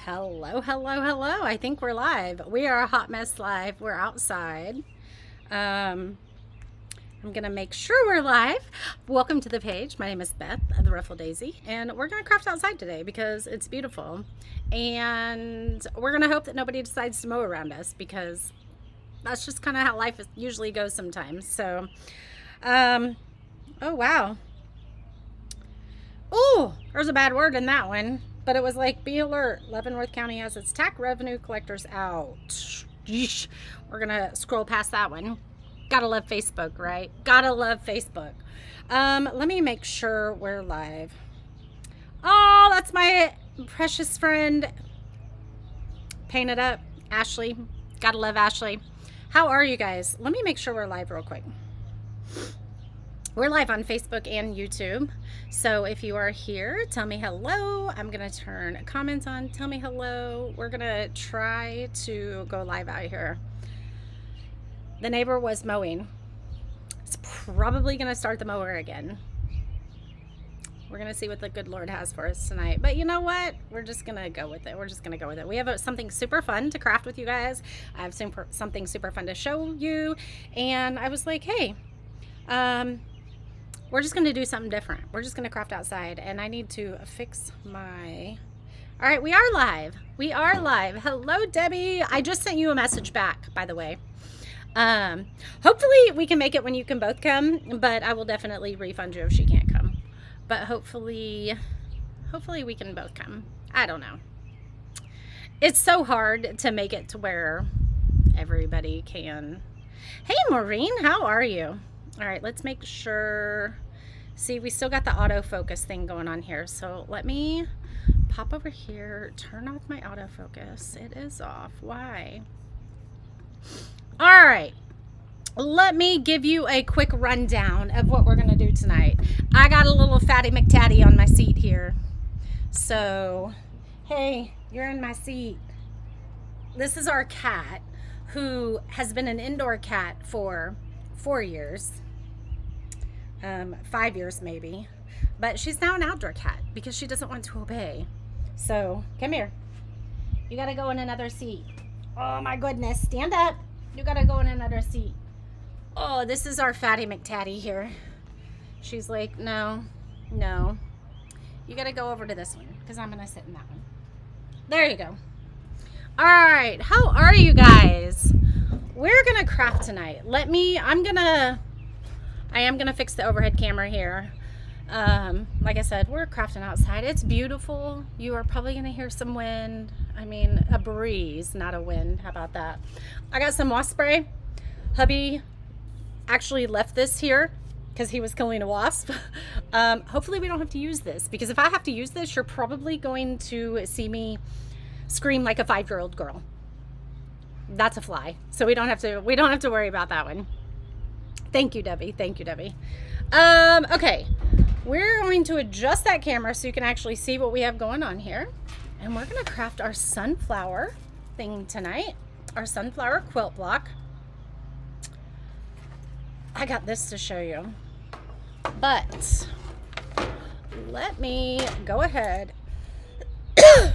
Hello, hello, hello. I think we're live. We are a hot mess live. We're outside. I'm going to make sure we're live. Welcome to the page. My name is Beth, the Ruffled Daisy, and we're going to craft outside today because it's beautiful. And we're going to hope that nobody decides to mow around us because that's just kind of how life usually goes sometimes. So, oh, wow. Oh, there's a bad word in that one. But it was like, be alert. Leavenworth County has its tax revenue collectors out. Yeesh. We're going to scroll past that one. Gotta love Facebook, right? Gotta love Facebook. Let me make sure we're live. Oh, that's my precious friend. Painted up. Ashley. Gotta love Ashley. How are you guys? Let me make sure we're live real quick. We're live on Facebook and YouTube. So if you are here, tell me hello. I'm going to turn comments on. Tell me hello. We're going to try to go live out here. The neighbor was mowing. It's probably going to start the mower again. We're going to see what the good Lord has for us tonight. But you know what? We're just going to go with it. We're just going to go with it. We have something super fun to craft with you guys. I have something super fun to show you. And I was like, hey, we're just going to do something different. We're just going to craft outside, and I need to fix my... All right, we are live. We are live. Hello, Debbie. I just sent you a message back, by the way. Hopefully we can make it when you can both come, but I will definitely refund you if she can't come. But hopefully we can both come. I don't know. It's so hard to make it to where everybody can. Hey, Maureen, how are you? All right, let's make sure. See, we still got the autofocus thing going on here. So let me pop over here, turn off my autofocus. It is off. Why? All right. Let me give you a quick rundown of what we're going to do tonight. I got a little fatty McTatty on my seat here. So, hey, you're in my seat. This is our cat who has been an indoor cat for 4 years. 5 years maybe, but she's now an outdoor cat because she doesn't want to obey. So come here, you gotta go in another seat. Oh my goodness, stand up. You gotta go in another seat. Oh, this is our fatty McTatty here. She's like, no, you gotta go over to this one because I'm gonna sit in that one. There you go. All right, how are you guys? We're gonna craft tonight. I am gonna fix the overhead camera here. Like I said, we're crafting outside. It's beautiful. You are probably gonna hear some wind. I mean, a breeze, not a wind. How about that? I got some wasp spray. Hubby actually left this here because he was killing a wasp. Hopefully we don't have to use this, because if I have to use this, you're probably going to see me scream like a 5-year-old girl. That's a fly, so we don't have to worry about that one. Thank you, Debbie. Thank you, Debbie. Okay, we're going to adjust that camera so you can actually see what we have going on here. And we're going to craft our sunflower thing tonight, our sunflower quilt block. I got this to show you, but let me go ahead. I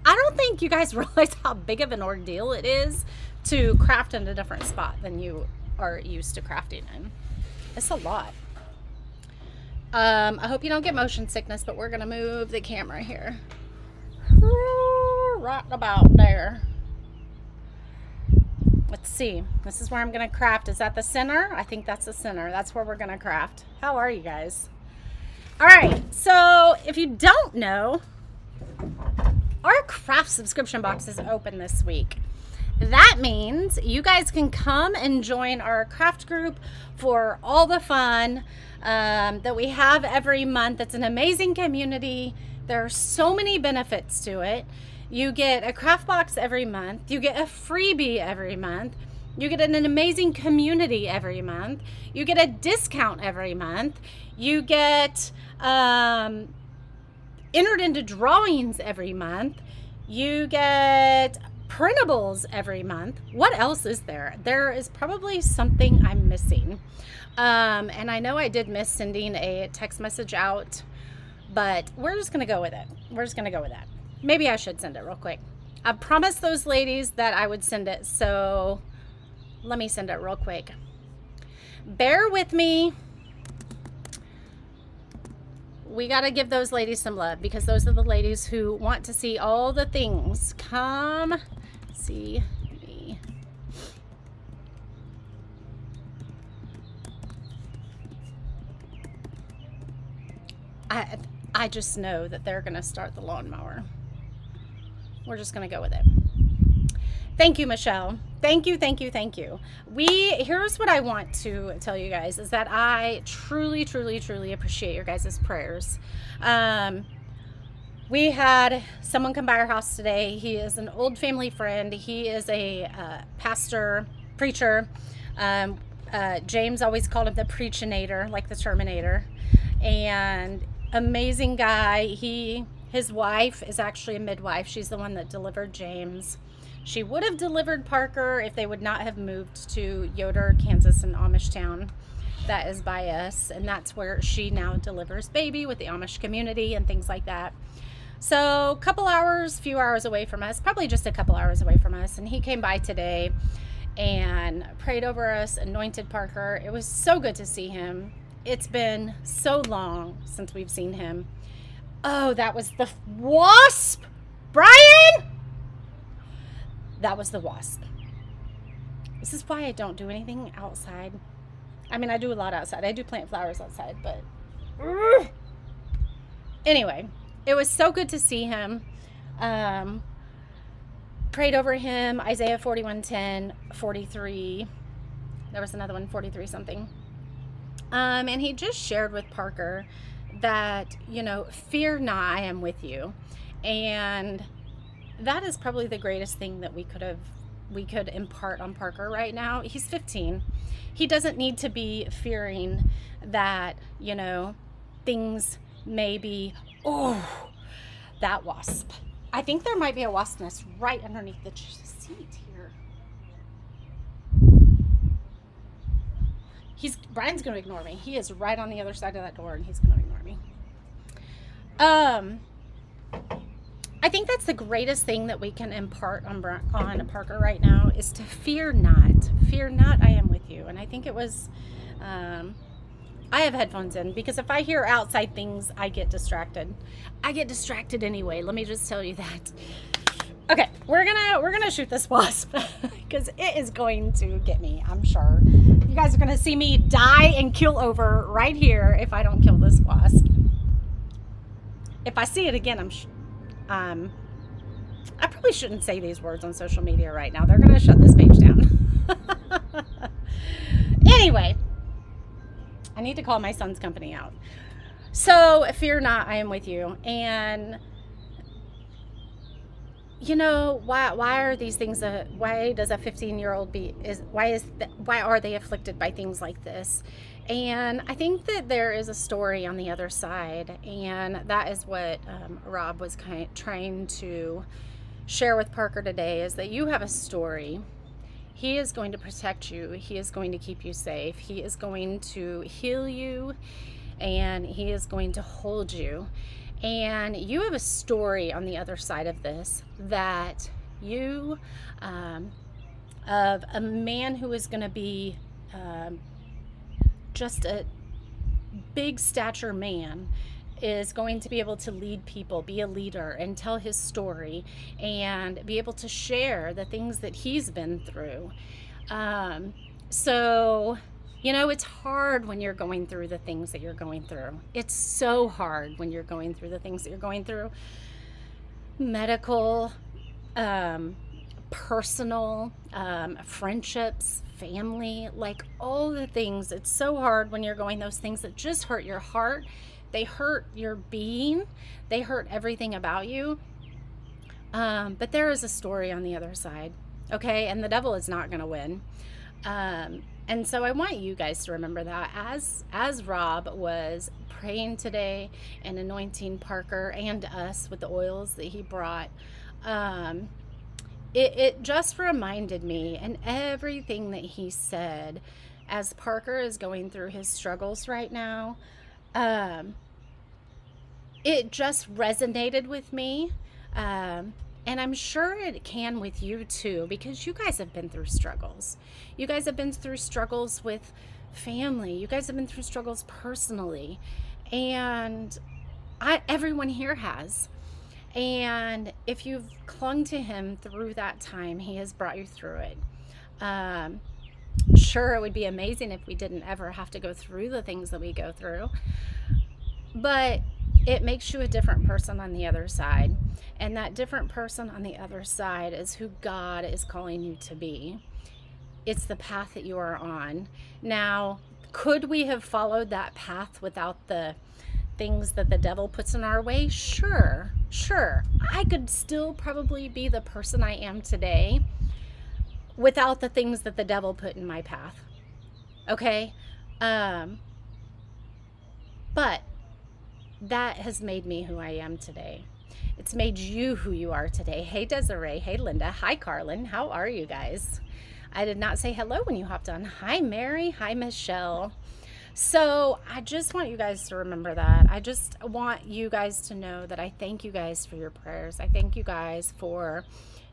don't think you guys realize how big of an ordeal it is to craft in a different spot than you are used to crafting in. It's a lot. I hope you don't get motion sickness, but we're gonna move the camera here. Right about there. Let's see. This is where I'm gonna craft. Is that the center? I think that's the center. That's where we're gonna craft. How are you guys? All right, so if you don't know, our craft subscription box is open this week. That means you guys can come and join our craft group for all the fun that we have every month. It's an amazing community. There are so many benefits to it. You get a craft box every month. You get a freebie every month. You get an amazing community every month. You get a discount every month. You get entered into drawings every month. You get printables every month. What else is there? There is probably something I'm missing. And I know I did miss sending a text message out, but we're just going to go with it. We're just going to go with that. maybe I should send it real quick. I promised those ladies that I would send it, so let me send it real quick. Bear with me. We got to give those ladies some love, because those are the ladies who want to see all the things. Come see me. I just know that they're going to start the lawnmower. We're just going to go with it. Thank you, Michelle. Thank you, thank you, thank you. Here's what I want to tell you guys, is that I truly, truly, truly appreciate your guys' prayers. We had someone come by our house today. He is an old family friend. He is a pastor, preacher. James always called him the Preachinator, like the Terminator. And amazing guy. His wife is actually a midwife. She's the one that delivered James. She would have delivered Parker if they would not have moved to Yoder, Kansas, in Amish town. That is by us, and that's where she now delivers baby with the Amish community and things like that. So few hours away from us, probably just a couple hours away from us, and he came by today and prayed over us, anointed Parker. It was so good to see him. It's been so long since we've seen him. Oh, that was the wasp! Brian! That was the wasp. This is why I don't do anything outside. I mean, I do a lot outside. I do plant flowers outside, but anyway, it was so good to see him. Prayed over him. Isaiah 41:10, 43. There was another one, 43 something. And he just shared with Parker that, fear not, I am with you. And that is probably the greatest thing that we could impart on Parker right now. He's 15. He doesn't need to be fearing that, things may be, that wasp. I think there might be a wasp nest right underneath the seat here. Brian's going to ignore me. He is right on the other side of that door, and he's going to ignore me. I think that's the greatest thing that we can impart on Parker right now, is to fear not. Fear not, I am with you. And I think it was, I have headphones in, because if I hear outside things, I get distracted. I get distracted anyway. Let me just tell you that. Okay, we're gonna shoot this wasp because it is going to get me, I'm sure. You guys are gonna see me die and kill over right here if I don't kill this wasp. If I see it again, I probably shouldn't say these words on social media right now. They're gonna shut this page down. Anyway, I need to call my son's company out. So fear not, I am with you. And why are these things, why does a 15-year-old why are they afflicted by things like this? And I think that there is a story on the other side, and that is what Rob was trying to share with Parker today, is that you have a story. He is going to protect you. He is going to keep you safe. He is going to heal you, and he is going to hold you. And you have a story on the other side of this, that you, of a man who is going to be just a big stature man, is going to be able to lead people, be a leader, and tell his story, and be able to share the things that he's been through. So it's hard when you're going through the things that you're going through. It's so hard when you're going through the things that you're going through. Medical, personal, friendships, family, like all the things. It's so hard when you're going those things that just hurt your heart. They hurt your being. They hurt everything about you. But there is a story on the other side, okay? And the devil is not going to win. And so I want you guys to remember that as Rob was praying today and anointing Parker and us with the oils that he brought, it just reminded me, and everything that he said as Parker is going through his struggles right now, it just resonated with me. And I'm sure it can with you too, because you guys have been through struggles. You guys have been through struggles with family. You guys have been through struggles personally. And everyone here has. And if you've clung to him through that time, he has brought you through it. Sure, it would be amazing if we didn't ever have to go through the things that we go through. But it makes you a different person on the other side. And that different person on the other side is who God is calling you to be. It's the path that you are on. Now, could we have followed that path without the things that the devil puts in our way? Sure. I could still probably be the person I am today without the things that the devil put in my path. Okay? But that has made me who I am today. It's made you who you are today. Hey, Desiree. Hey, Linda. Hi, Carlin. How are you guys? I did not say hello when you hopped on. Hi, Mary. Hi, Michelle. So I just want you guys to remember that. I just want you guys to know that I thank you guys for your prayers. I thank you guys for,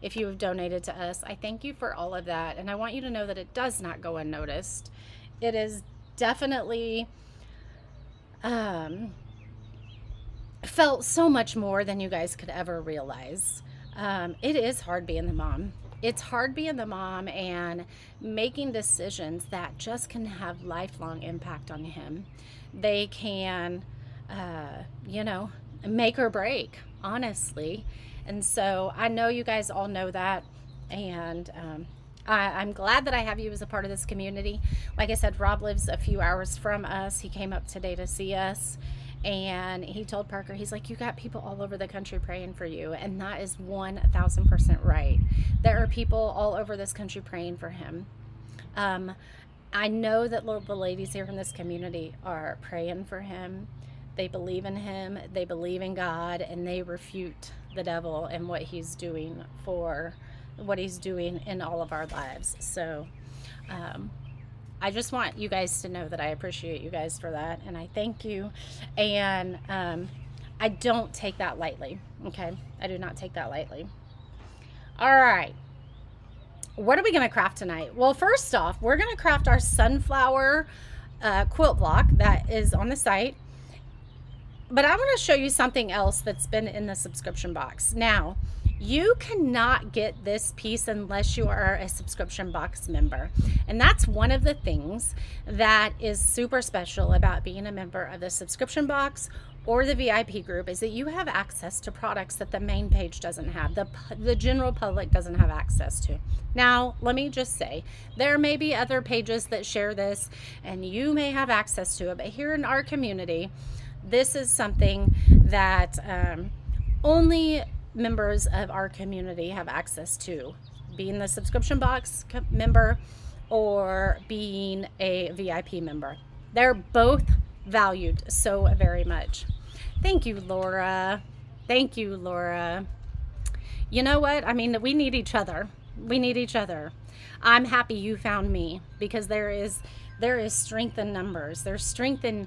if you have donated to us, I thank you for all of that. And I want you to know that it does not go unnoticed. It is definitely felt so much more than you guys could ever realize. It is hard being the mom. It's hard being the mom and making decisions that just can have lifelong impact on him. They can, make or break, honestly. And so I know you guys all know that. And I'm glad that I have you as a part of this community. Like I said, Rob lives a few hours from us. He came up today to see us. And he told Parker, he's like, you got people all over the country praying for you. And that is 1,000% right. There are people all over this country praying for him. I know that the ladies here in this community are praying for him. They believe in him. They believe in God. And they refute the devil and what he's doing in all of our lives. So, I just want you guys to know that I appreciate you guys for that, and I thank you. And I don't take that lightly, okay? I do not take that lightly. All right. What are we going to craft tonight? Well, first off, we're going to craft our Sunflower Quilt Block that is on the site. But I want to show you something else that's been in the subscription box. Now, you cannot get this piece unless you are a subscription box member. And that's one of the things that is super special about being a member of the subscription box or the VIP group, is that you have access to products that the main page doesn't have, the general public doesn't have access to. Now, let me just say, there may be other pages that share this and you may have access to it, but here in our community, this is something that only members of our community have access to, being the subscription box member or being a VIP member. They're both valued so very much. Thank you, Laura. Thank you, Laura. You know what? I mean, we need each other. We need each other. I'm happy you found me, because there is strength in numbers. There's strength in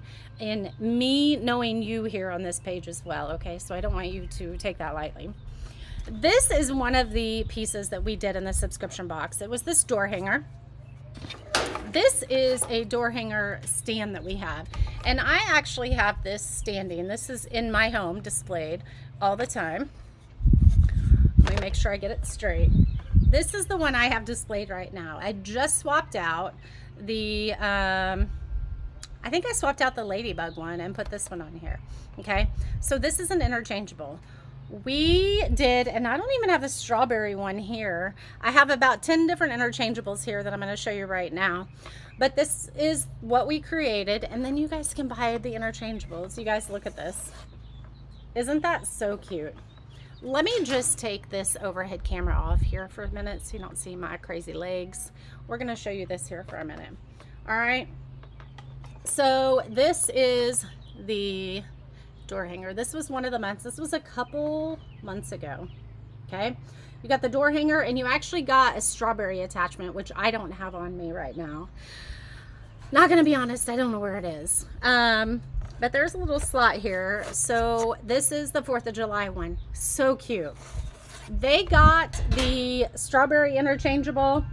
me knowing you here on this page as well, okay? So I don't want you to take that lightly. This is one of the pieces that we did in the subscription box. It was this door hanger. This is a door hanger stand that we have. And I actually have this standing. This is in my home displayed all the time. Let me make sure I get it straight. This is the one I have displayed right now. I just swapped out the, I think I swapped out the ladybug one and put this one on here. Okay, so this is an interchangeable. We did, and I don't even have the strawberry one here. I have about 10 different interchangeables here that I'm going to show you right now. But this is what we created, and then you guys can buy the interchangeables. You guys look at this. Isn't that so cute? Let me just take this overhead camera off here for a minute so you don't see my crazy legs. We're going to show you this here for a minute. All right. So this is the door hanger. This was one of the months. This was a couple months ago. Okay. You got the door hanger, and you actually got a strawberry attachment, which I don't have on me right now. Not going to be honest. I don't know where it is. But there's a little slot here. So this is the 4th of July one. So cute. They got the strawberry interchangeable,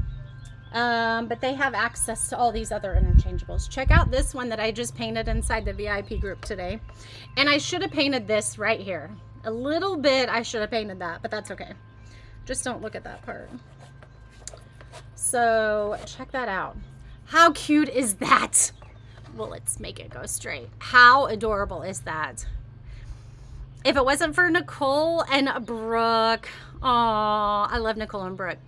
but they have access to all these other interchangeables. Check out this one that I just painted inside the VIP group today. And I should have painted this right here. A little bit, I should have painted that, but that's okay. Just don't look at that part. So check that out. How cute is that? Well, let's make it go straight. How adorable is that? If it wasn't for Nicole and Brooke, oh, I love Nicole and Brooke.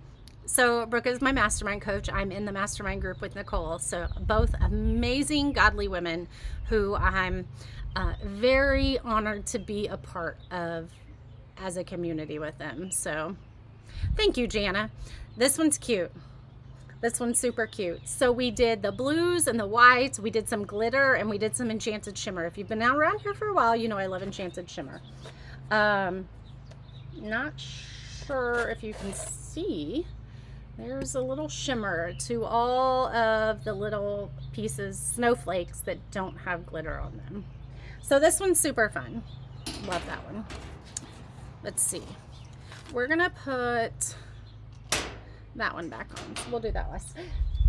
So Brooke is my mastermind coach. I'm in the mastermind group with Nicole. So both amazing, godly women who I'm very honored to be a part of as a community with them. So thank you, Jana. This one's cute. This one's super cute. So we did the blues and the whites. We did some glitter and we did some enchanted shimmer. If you've been around here for a while, you know I love enchanted shimmer. Not sure if you can see. There's a little shimmer to all of the little pieces, snowflakes that don't have glitter on them. So this one's super fun. Love that one. Let's see. We're gonna put that one back on. So we'll do that last.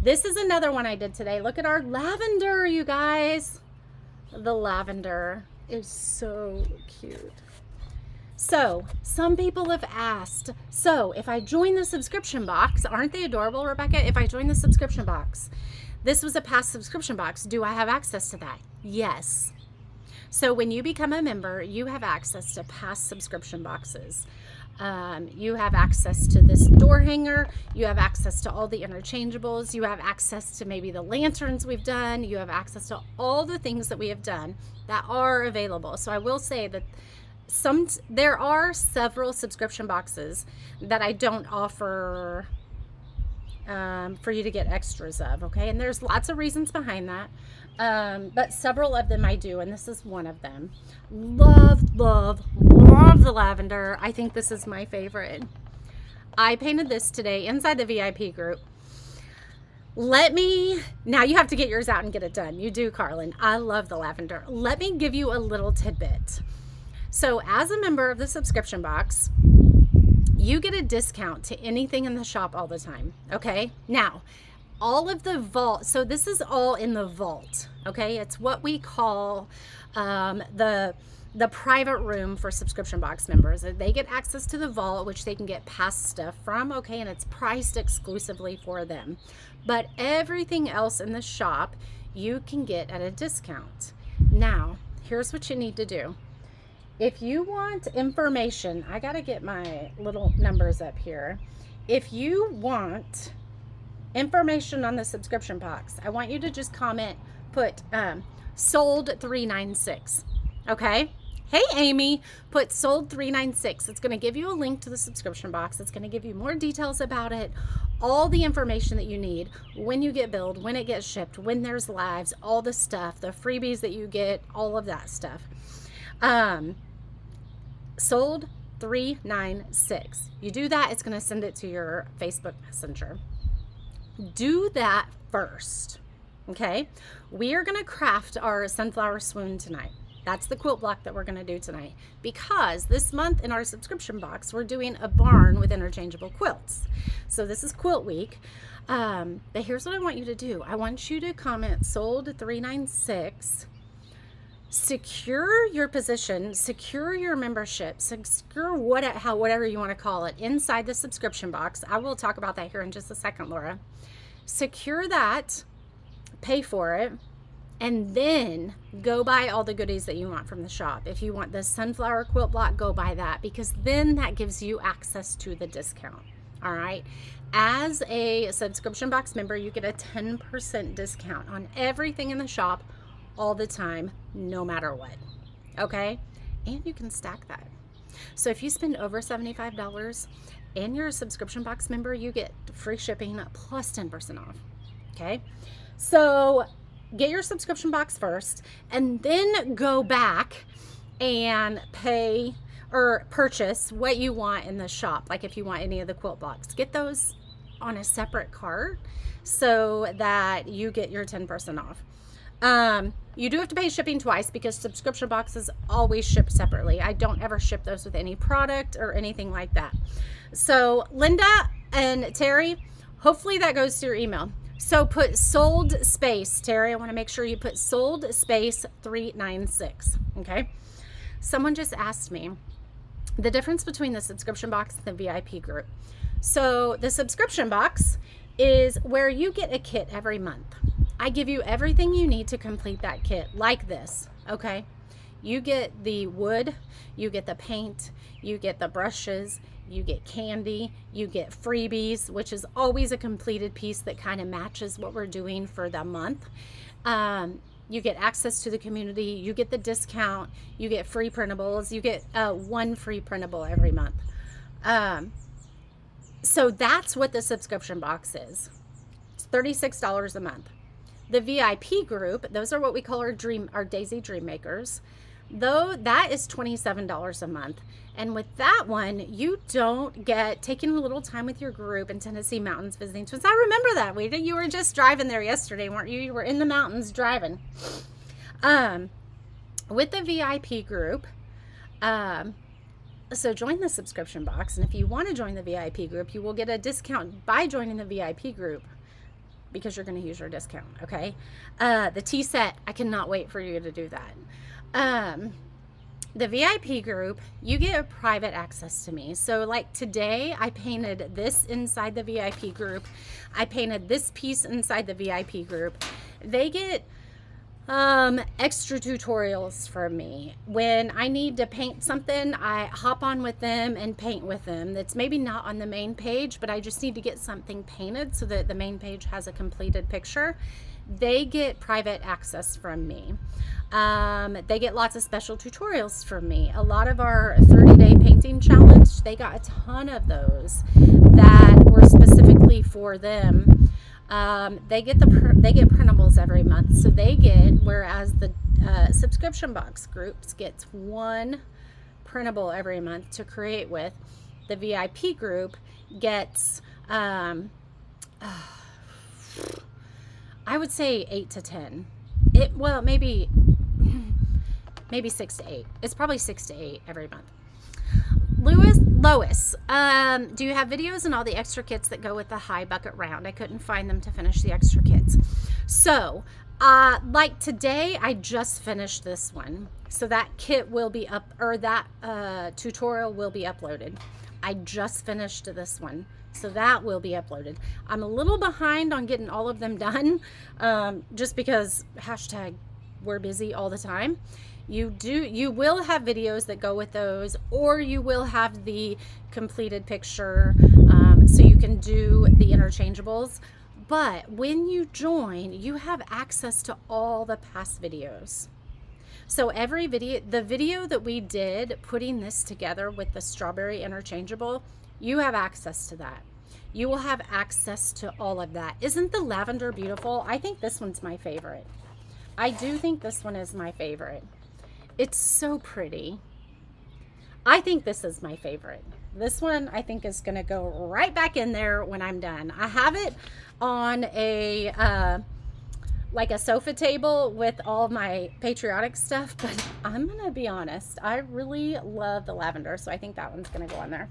This is another one I did today. Look at our lavender, you guys. The lavender is so cute. So some people have asked, so if I join the subscription box, aren't they adorable, Rebecca? If I join the subscription box, this was a past subscription box, do I have access to that? Yes. So when you become a member, you have access to past subscription boxes. You have access to this door hanger. You have access to all the interchangeables. You have access to maybe the lanterns we've done. You have access to all the things that we have done that are available. So I will say that there are several subscription boxes that I don't offer for you to get extras of, okay? And there's lots of reasons behind that. But several of them I do, and this is one of them. Love, love, love the lavender. I think this is my favorite. I painted this today inside the VIP group. Now you have to get yours out and get it done. You do, Carlin. I love the lavender. Let me give you a little tidbit. So as a member of the subscription box, you get a discount to anything in the shop all the time, okay? Now, all of the vault, so this is all in the vault, okay? It's what we call the private room for subscription box members. They get access to the vault, which they can get past stuff from, okay? And it's priced exclusively for them. But everything else in the shop, you can get at a discount. Now, here's what you need to do. If you want information, I gotta get my little numbers up here. If you want information on the subscription box, I want you to just put sold 396, okay? Hey Amy, put sold 396. It's going to give you a link to the subscription box. It's going to give you more details about it, all the information that you need, when you get billed, when it gets shipped, when there's lives, all the stuff, the freebies that you get, all of that stuff. Sold 396. You do that, it's going to send it to your Facebook Messenger. Do that first, okay? We are going to craft our Sunflower Swoon tonight. That's the quilt block that we're going to do tonight, because this month in our subscription box, we're doing a barn with interchangeable quilts. So this is quilt week. But here's what I want you to do. I want you to comment sold 396. Secure your position, secure your membership, secure whatever you want to call it inside the subscription box. I will talk about that here in just a second, Laura. Secure that, pay for it, and then go buy all the goodies that you want from the shop. If you want the Sunflower Quilt Block, go buy that, because then that gives you access to the discount. All right. As a subscription box member, you get a 10% discount on everything in the shop all the time, no matter what. Okay. And you can stack that. So if you spend over $75 and you're a subscription box member, you get free shipping plus 10% off. Okay. So get your subscription box first, and then go back and pay or purchase what you want in the shop. Like if you want any of the quilt blocks, get those on a separate cart so that you get your 10% off. You do have to pay shipping twice because subscription boxes always ship separately. I don't ever ship those with any product or anything like that. So Linda and Terry, hopefully that goes to your email. So put sold space, Terry. I want to make sure you put sold space 396. Okay. Someone just asked me the difference between the subscription box and the VIP group. So the subscription box is where you get a kit every month. I give you everything you need to complete that kit, like this, okay? You get the wood, you get the paint, you get the brushes, you get candy, you get freebies, which is always a completed piece that kind of matches what we're doing for the month. You get access to the community, you get the discount, you get free printables, you get one free printable every month. So that's what the subscription box is. It's $36 a month. The VIP group, those are what we call our Daisy Dream Makers. Though that is $27 a month. And with that one, you don't get taking a little time with your group in Tennessee mountains visiting twins. I remember that. You were just driving there yesterday, weren't you? You were in the mountains driving. With the VIP group, so join the subscription box. And if you want to join the VIP group, you will get a discount by joining the VIP group, because you're going to use your discount, okay? The tea set, I cannot wait for you to do that. The VIP group, you get private access to me. So like today, I painted this inside the VIP group. I painted this piece inside the VIP group. They get extra tutorials from me. When I need to paint something, I hop on with them and paint with them. That's maybe not on the main page, but I just need to get something painted so that the main page has a completed picture. They get private access from me. They get lots of special tutorials from me. A lot of our 30-day painting challenge, they got a ton of those that were specifically for them. They get printables every month, so they get, whereas the subscription box groups gets one printable every month to create with. The VIP group gets I would say 8 to 10. Well, maybe 6 to 8. It's probably 6 to 8 every month. Lois, do you have videos and all the extra kits that go with the high bucket round? I couldn't find them to finish the extra kits. So, like today, I just finished this one. So that kit will be up, or that tutorial will be uploaded. I just finished this one. So that will be uploaded. I'm a little behind on getting all of them done, just because hashtag we're busy all the time. You will have videos that go with those, or you will have the completed picture, so you can do the interchangeables. But when you join, you have access to all the past videos. So every video, the video that we did putting this together with the strawberry interchangeable, you have access to that. You will have access to all of that. Isn't the lavender beautiful? I think this one's my favorite. I do think this one is my favorite. It's so pretty. I think this is my favorite. This one I think is going to go right back in there when I'm done. I have it on a like a sofa table with all of my patriotic stuff, but I'm going to be honest, I really love the lavender, so I think that one's going to go on there.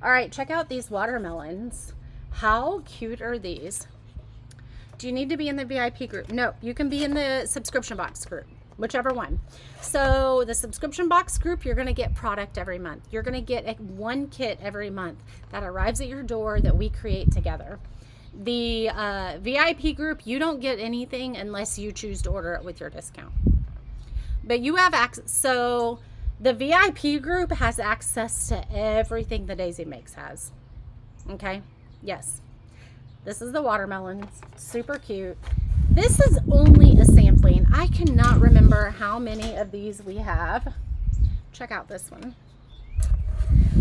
All right, check out these watermelons. How cute are these? Do you need to be in the VIP group? No, you can be in the subscription box group, whichever one. So the subscription box group, you're going to get product every month. You're going to get one kit every month that arrives at your door that we create together. The VIP group, you don't get anything unless you choose to order it with your discount. But you have access. So the VIP group has access to everything the Daisy Makes has. Okay? Yes. This is the watermelons. Super cute. This is only a sampling. I cannot remember how many of these we have. Check out this one.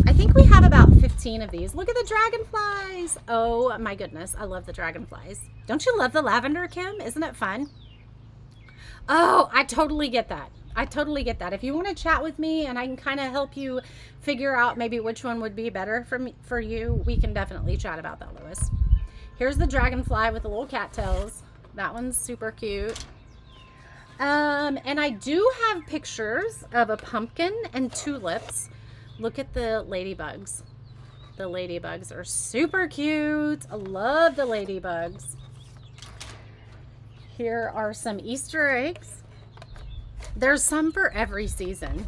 I think we have about 15 of these. Look at the dragonflies. Oh my goodness. I love the dragonflies. Don't you love the lavender, Kim? Isn't it fun? Oh, I totally get that. I totally get that. If you want to chat with me and I can kind of help you figure out maybe which one would be better for you, we can definitely chat about that, Lois. Here's the dragonfly with the little cattails. That one's super cute. And I do have pictures of a pumpkin and tulips. Look at the ladybugs. The ladybugs are super cute. I love the ladybugs. Here are some Easter eggs. There's some for every season.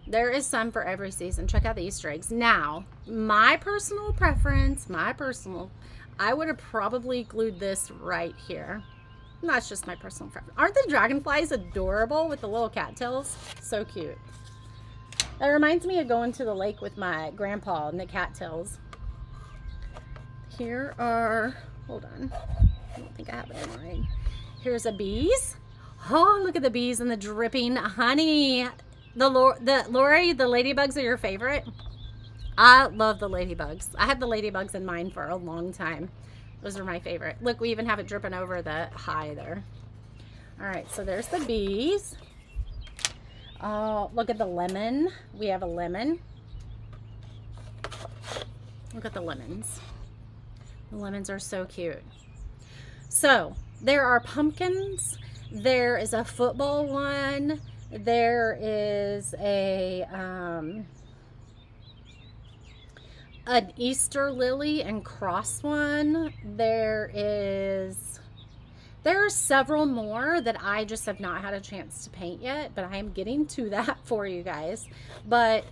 There is some for every season. Check out the Easter eggs. Now, my personal preference, I would have probably glued this right here. And that's just my personal preference. Aren't the dragonflies adorable with the little cattails? So cute. That reminds me of going to the lake with my grandpa and the cattails. Here are, hold on. I don't think I have it in right. Here's a bees. Oh, look at the bees and the dripping honey. Lori, the ladybugs are your favorite? I love the ladybugs. I had the ladybugs in mine for a long time. Those are my favorite. Look, we even have it dripping over the high there. All right, so there's the bees. Oh, look at the lemon. We have a lemon. Look at the lemons. The lemons are so cute. So there are pumpkins. There is a football one. There is an Easter lily and cross one. There are several more that I just have not had a chance to paint yet, but I am getting to that for you guys. But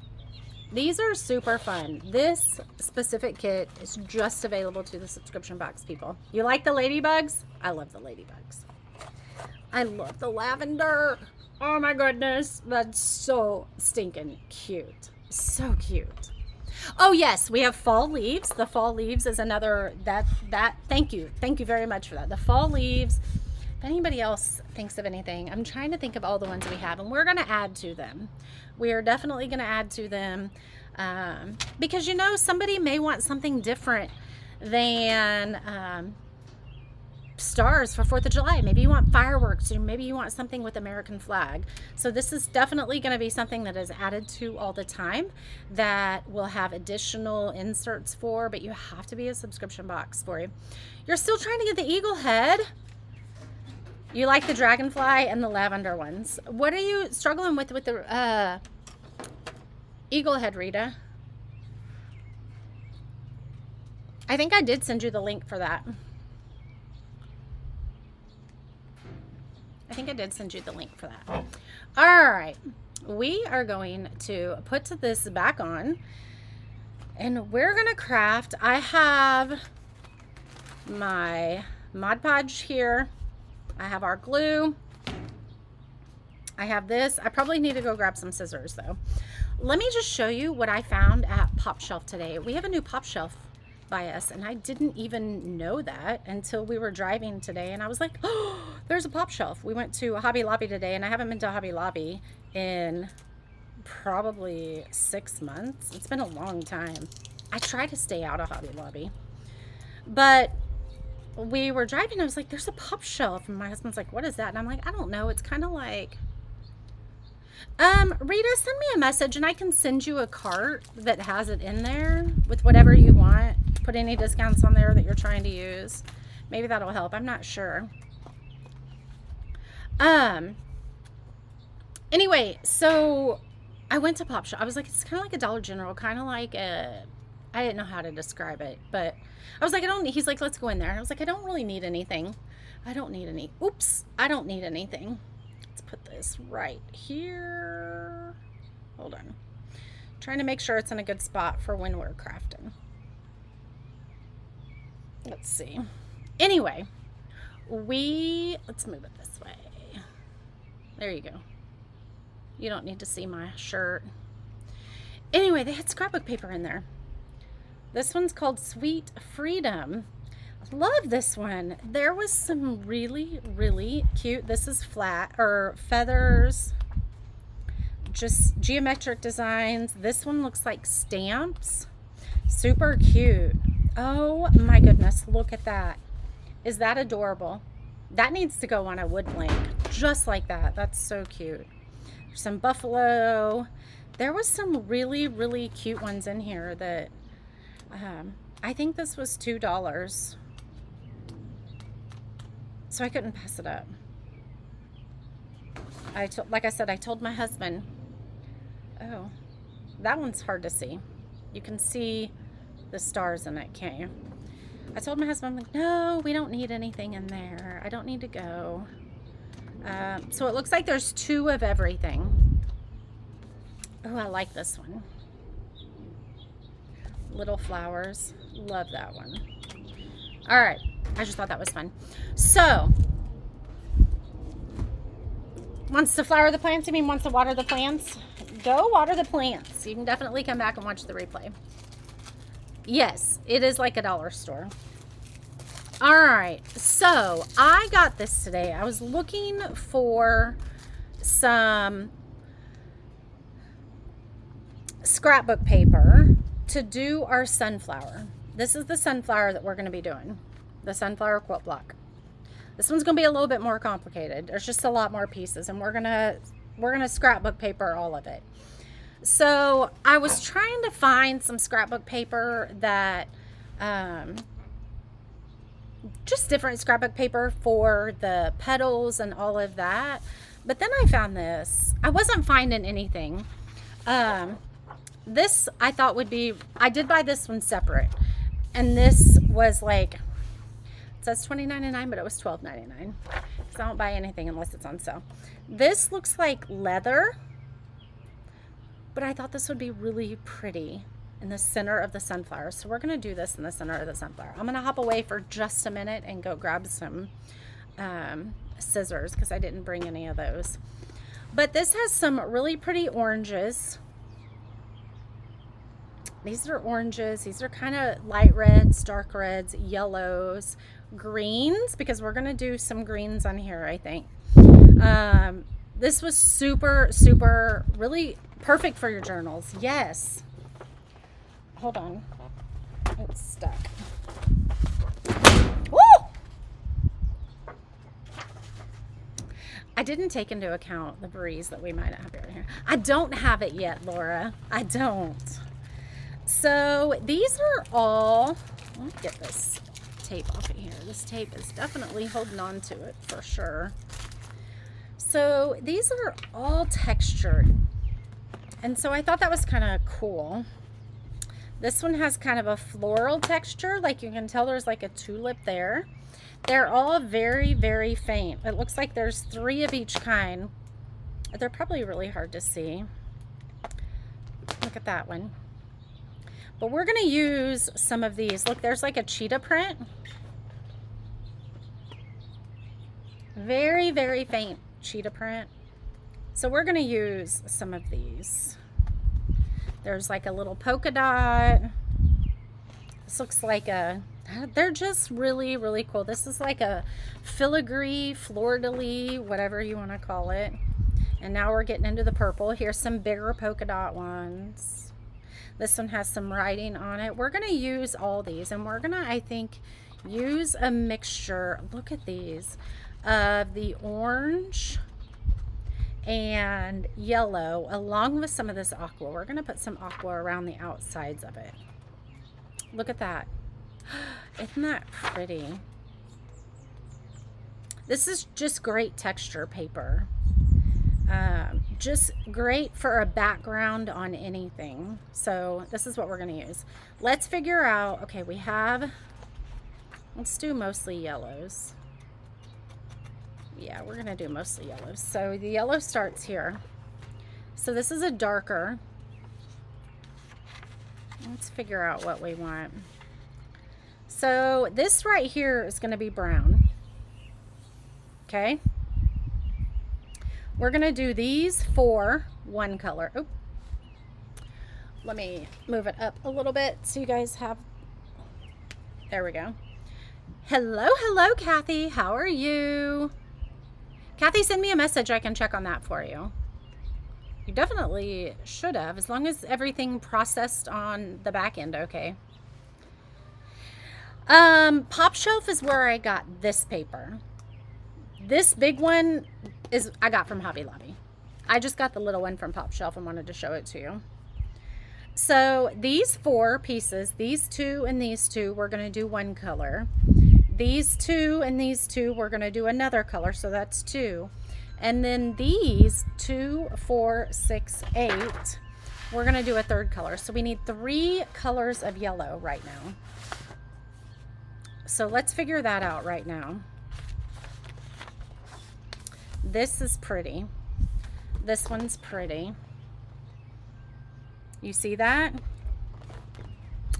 these are super fun. This specific kit is just available to the subscription box people. You like the ladybugs? I love the ladybugs. I love the lavender. Oh my goodness, that's so stinking cute. So cute. Oh yes, we have fall leaves. The fall leaves is another, thank you very much for that. The fall leaves, if anybody else thinks of anything, I'm trying to think of all the ones we have, and we're going to add to them. We are definitely going to add to them, because you know, somebody may want something different than stars for 4th of July. Maybe you want fireworks, or maybe you want something with American flag. So this is definitely going to be something that is added to all the time, that we'll have additional inserts for, but you have to be a subscription box for you. You're still trying to get the eagle head. You like the dragonfly and the lavender ones. What are you struggling with the eagle head, Rita? I think I did send you the link for that. I think I did send you the link for that. All right, we are going to put this back on, and we're gonna craft. I have my Mod Podge here. I have our glue. I have this. I probably need to go grab some scissors though. Let me just show you what I found at Pop Shelf today. We have a new Pop Shelf by us, and I didn't even know that until we were driving today, and I was like, oh, there's a Pop Shelf. We went to Hobby Lobby today, and I haven't been to Hobby Lobby in probably 6 months. It's been a long time. I try to stay out of Hobby Lobby, but we were driving, I was like, there's a Pop Shelf, and my husband's like, what is that? And I'm like, I don't know. It's kind of like, Rita, send me a message and I can send you a cart that has it in there with whatever you want. Put any discounts on there that you're trying to use. Maybe that'll help. I'm not sure. Anyway, so I went to Pop Shop. I was like, it's kind of like a Dollar General, kind of like a, I didn't know how to describe it, but I was like, he's like, let's go in there. I was like, I don't really need anything. I don't need anything. Let's put this right here. Hold on. Trying to make sure it's in a good spot for when we're crafting. Let's see. Anyway, let's move it this way. There you go. You don't need to see my shirt. Anyway, they had scrapbook paper in there. This one's called Sweet Freedom. I love this one. There was some really, really cute. This is flat or feathers, just geometric designs. This one looks like stamps. Super cute. Oh my goodness, look at that. Is that adorable? That needs to go on a wood plank, just like that. That's so cute. There's some buffalo. There was some really, really cute ones in here that I think this was $2. So I couldn't pass it up. like I said, I told my husband, oh, that one's hard to see. You can see the stars in it, can't you? I told my husband, I'm like, no, we don't need anything in there. I don't need to go. So it looks like there's 2 of everything. Oh, I like this one. Little flowers. Love that one. All right. I just thought that was fun. So, wants to flower the plants? You mean wants to water the plants? Go water the plants. You can definitely come back and watch the replay. Yes, it is like a dollar store. All right, so I got this today. I was looking for some scrapbook paper to do our sunflower. This is the sunflower that we're going to be doing, the Sunflower Quilt Block. This one's going to be a little bit more complicated. There's just a lot more pieces, and we're gonna scrapbook paper all of it. So I was trying to find some scrapbook paper that just different scrapbook paper for the petals and all of that. But then I found this. I wasn't finding anything. This I thought would be, I did buy this one separate. And this was like, it says $20.99, but it was $12.99. Because I don't buy anything unless it's on sale. This looks like leather. But I thought this would be really pretty in the center of the sunflower. So we're going to do this in the center of the sunflower. I'm going to hop away for just a minute and go grab some scissors because I didn't bring any of those. But this has some really pretty oranges. These are oranges. These are kind of light reds, dark reds, yellows, greens, because we're going to do some greens on here, I think. This was super, super, really perfect for your journals. Yes. Hold on. It's stuck. Woo! I didn't take into account the breeze that we might have over here. I don't have it yet, Laura. I don't. So these are all, let me get this tape off of here. This tape is definitely holding on to it for sure. So these are all textured. And so I thought that was kind of cool. This one has kind of a floral texture. Like you can tell there's like a tulip there. They're all very, very faint. It looks like there's 3 of each kind. They're probably really hard to see. Look at that one. But we're going to use some of these. Look, there's like a cheetah print. Very, very faint cheetah print. So we're going to use some of these. There's like a little polka dot. This looks like a, they're just really, really cool. This is like a filigree, fleur-de-lis, whatever you want to call it. And now we're getting into the purple. Here's some bigger polka dot ones. This one has some writing on it. We're going to use all these, and we're going to, I think, use a mixture. Look at these, of the orange and yellow along with some of this aqua. We're going to put some aqua around the outsides of it. Look at that. Isn't that pretty? This is just great texture paper. Just great for a background on anything. So this is what we're going to use. Let's figure out, okay, we have, let's do mostly yellows. Yeah, we're going to do mostly yellows. So the yellow starts here. So this is a darker. Let's figure out what we want. So this right here is going to be brown. Okay. We're going to do these for one color. Oh, let me move it up a little bit so you guys have, there we go. Hello, hello, Kathy. How are you? Kathy, send me a message. I can check on that for you. You definitely should have, as long as everything processed on the back end, okay. Pop Shelf is where I got this paper. This big one is I got from Hobby Lobby. I just got the little one from Pop Shelf and wanted to show it to you. So these 4 pieces, these 2 and these 2, we're going to do one color. These 2 and these 2, we're going to do another color, so that's 2. And then these 2, 4, 6, 8, we're going to do a third color. So we need 3 colors of yellow right now. So let's figure that out right now. This is pretty. This one's pretty. You see that?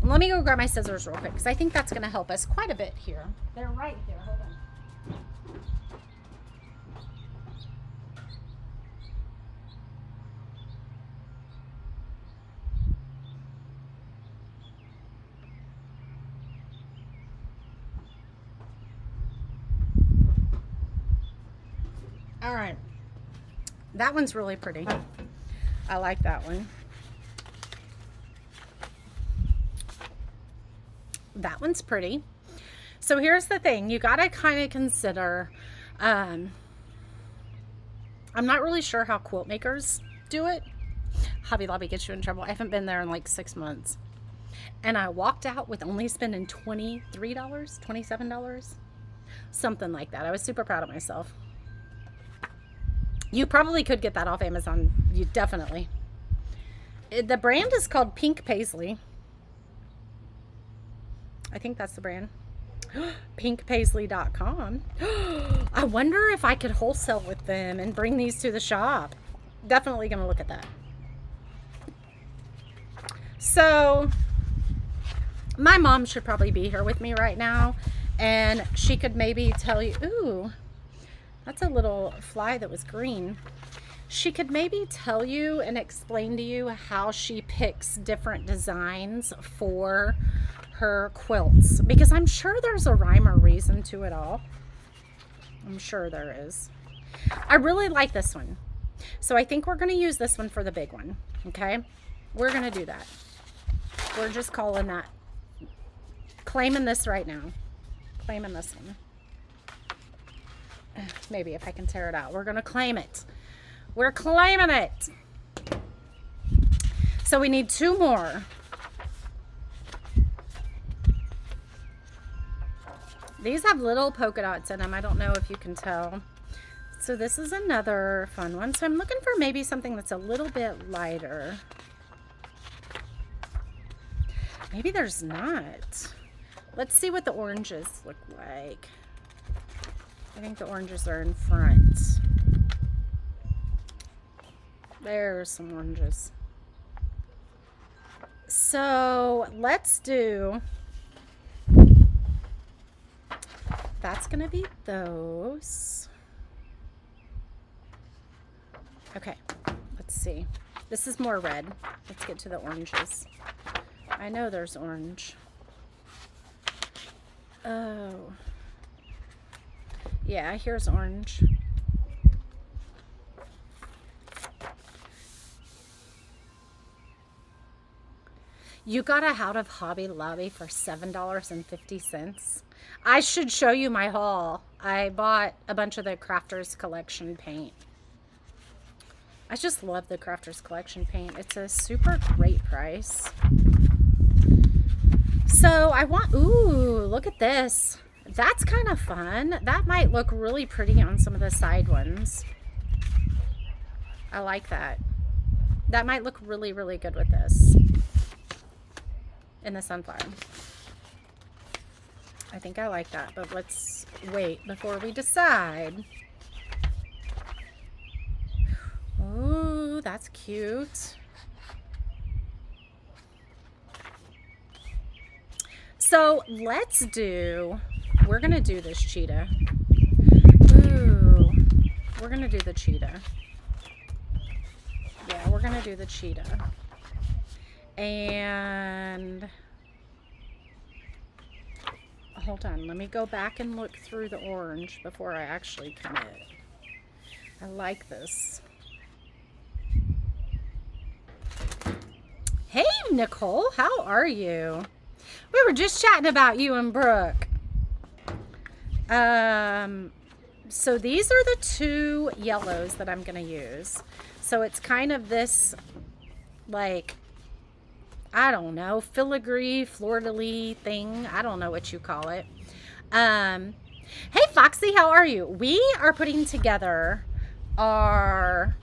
Let me go grab my scissors real quick because I think that's going to help us quite a bit here. They're right there. Hold on. All right. That one's really pretty. I like that one. That one's pretty. So here's the thing. You got to kind of consider, I'm not really sure how quilt makers do it. Hobby Lobby gets you in trouble. I haven't been there in like 6 months. And I walked out with only spending $23, $27, something like that. I was super proud of myself. You probably could get that off Amazon. You definitely. The brand is called Pink Paisley. I think that's the brand. pinkpaisley.com. I wonder if I could wholesale with them and bring these to the shop. Definitely going to look at that. So my mom should probably be here with me right now, and she could maybe tell you, ooh, that's a little fly that was green. She could maybe tell you and explain to you how she picks different designs for her quilts, because I'm sure there's a rhyme or reason to it all. I'm sure there is. I really like this one. So I think we're going to use this one for the big one. Okay. We're going to do that. We're just calling that, claiming this right now. Claiming this one. Maybe if I can tear it out. We're going to claim it. We're claiming it. So we need 2 more. These have little polka dots in them. I don't know if you can tell. So this is another fun one. So I'm looking for maybe something that's a little bit lighter. Maybe there's not. Let's see what the oranges look like. I think the oranges are in front. There's some oranges. So let's do, that's gonna be those. Okay, let's see. This is more red. Let's get to the oranges. I know there's orange. Oh. Yeah, here's orange. You got a out of Hobby Lobby for $7.50. I should show you my haul. I bought a bunch of the Crafters Collection paint. I just love the Crafters Collection paint. It's a super great price. So I want, ooh, look at this. That's kind of fun. That might look really pretty on some of the side ones. I like that. That might look really, really good with this. In the sunflower. I think I like that, but let's wait before we decide. Oh, that's cute. So let's do, we're gonna do this cheetah. Ooh, we're gonna do the cheetah. Yeah, we're gonna do the cheetah. And hold on, let me go back and look through the orange before I actually commit. I like this. Hey Nicole, how are you? We were just chatting about you and Brooke. So these are the 2 yellows that I'm gonna use. So it's kind of this, like, I don't know, filigree, fleur-de-lis thing. I don't know what you call it. Hey, Foxy, how are you? We are putting together our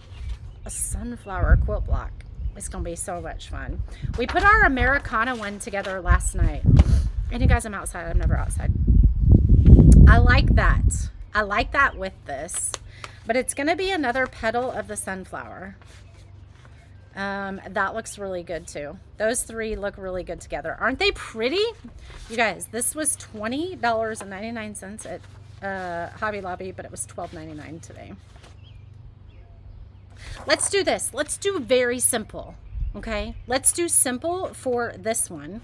Sunflower Quilt Block. It's gonna be so much fun. We put our Americana one together last night. And you guys, I'm outside. I'm never outside. I like that. I like that with this. But it's gonna be another petal of the sunflower. That looks really good too. Those three look really good together. Aren't they pretty? You guys, this was $20.99 at Hobby Lobby, but it was $12.99 today. Let's do this. Let's do very simple. Okay, let's do simple for this one.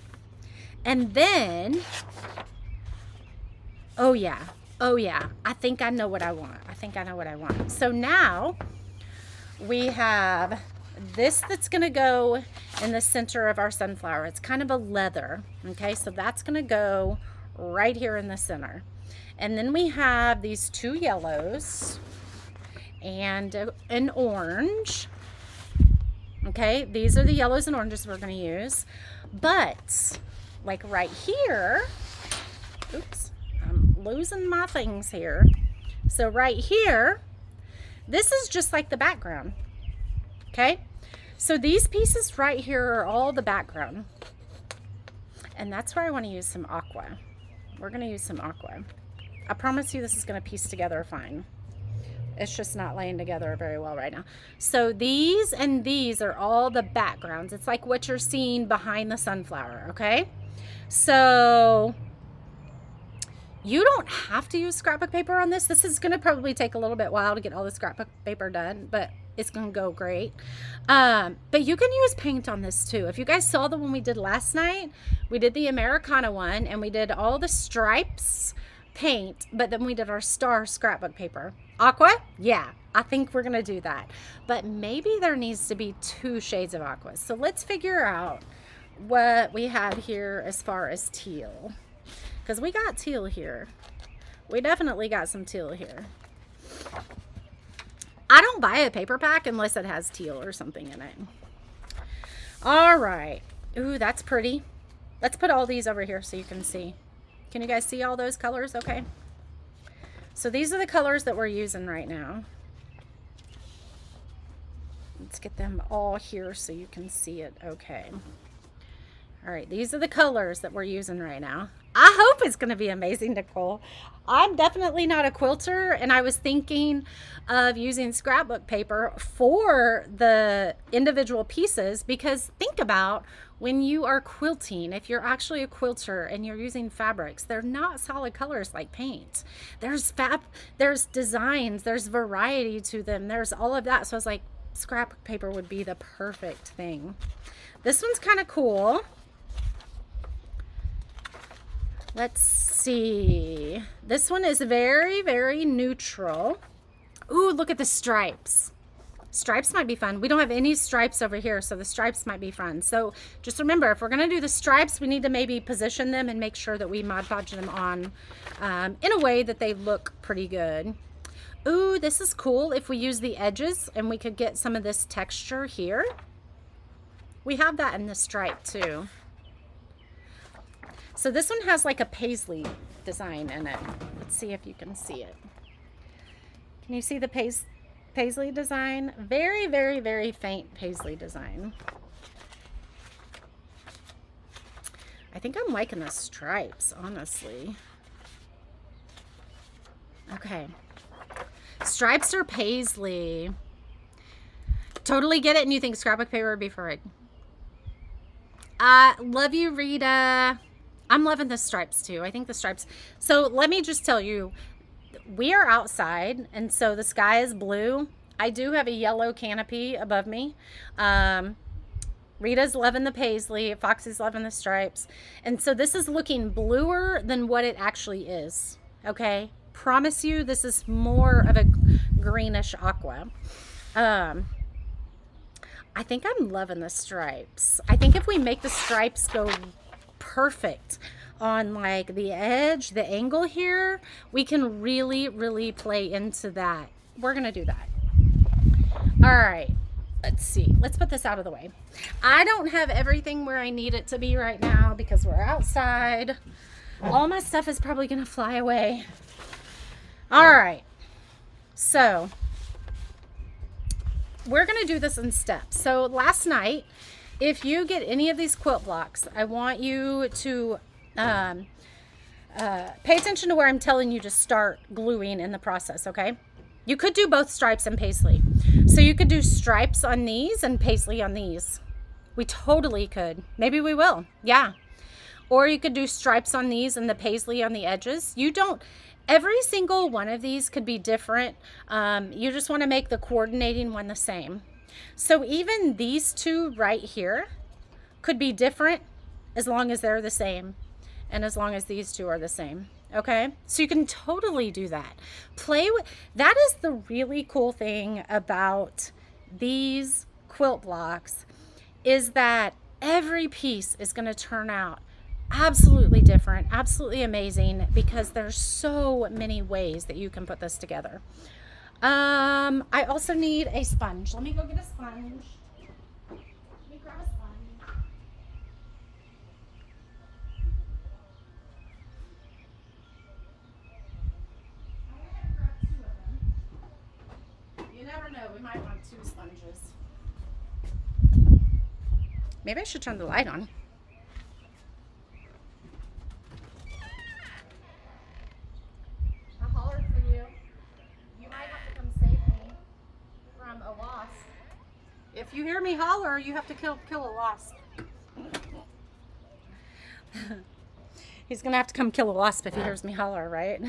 And then, oh yeah, I think I know what I want. So now we have this that's gonna go in the center of our sunflower. It's kind of a leather, okay? So that's gonna go right here in the center. And then we have these two yellows and an orange. Okay, these are the yellows and oranges we're gonna use. But like right here, oops, I'm losing my things here. So right here, this is just like the background. Okay, so these pieces right here are all the background. And that's where I want to use some aqua. We're going to use some aqua. I promise you this is going to piece together fine. It's just not laying together very well right now. So these and these are all the backgrounds. It's like what you're seeing behind the sunflower, okay? So you don't have to use scrapbook paper on this. This is going to probably take a little bit while to get all the scrapbook paper done, but it's going to go great. But you can use paint on this too. If you guys saw the one we did last night, we did the Americana one and we did all the stripes paint, but then we did our star scrapbook paper. Aqua? Yeah, I think we're going to do that. But maybe there needs to be 2 shades of aqua. So let's figure out what we have here as far as teal. Because we got teal here. We definitely got some teal here. I don't buy a paper pack unless it has teal or something in it. All right. Ooh, that's pretty. Let's put all these over here so you can see. Can you guys see all those colors? Okay. So these are the colors that we're using right now. Let's get them all here so you can see it. Okay. All right, these are the colors that we're using right now. I hope it's going to be amazing, Nicole. I'm definitely not a quilter, and I was thinking of using scrapbook paper for the individual pieces, because think about when you are quilting, if you're actually a quilter and you're using fabrics, they're not solid colors like paint. There's designs, there's variety to them, there's all of that. So I was like, scrapbook paper would be the perfect thing. This one's kind of cool. Let's see. This one is very, very neutral. Ooh, look at the stripes. Stripes might be fun. We don't have any stripes over here, so the stripes might be fun. So just remember, if we're going to do the stripes, we need to maybe position them and make sure that we Mod Podge them on in a way that they look pretty good. Ooh, this is cool if we use the edges and we could get some of this texture here. We have that in the stripe too. So this one has like a paisley design in it. Let's see if you can see it. Can you see the paisley design? Very, very, very faint paisley design. I think I'm liking the stripes, honestly. Okay. Stripes or paisley. Totally get it, and you think scrapbook paper would be for it. Love you, Rita. I'm loving the stripes too. I think the stripes. So let me just tell you, we are outside, and so the sky is blue. I do have a yellow canopy above me. Rita's loving the paisley. Foxy's loving the stripes. And so this is looking bluer than what it actually is. Okay? Promise you, this is more of a greenish aqua. I think I'm loving the stripes. I think if we make the stripes go perfect on like the edge, the angle here, we can really, really play into that. We're going to do that. All right. Let's see. Let's put this out of the way. I don't have everything where I need it to be right now because we're outside. All my stuff is probably going to fly away. All right. So we're going to do this in steps. So last night, if you get any of these quilt blocks, I want you to pay attention to where I'm telling you to start gluing in the process, okay? You could do both stripes and paisley. So you could do stripes on these and paisley on these. We totally could. Maybe we will. Yeah. Or you could do stripes on these and the paisley on the edges. Every single one of these could be different. You just want to make the coordinating one the same. So even these two right here could be different as long as they're the same and as long as these two are the same. Okay, so you can totally do that. Play with that. Is the really cool thing about these quilt blocks is that every piece is going to turn out absolutely different, absolutely amazing, because there's so many ways that you can put this together. I also need a sponge. Let me go get a sponge. Let me grab a sponge. You never know, we might want 2 sponges. Maybe I should turn the light on. I hollered for you. You might have to come save me from a wasp. If you hear me holler, you have to kill a wasp. He's gonna have to come kill a wasp if he hears me holler, right?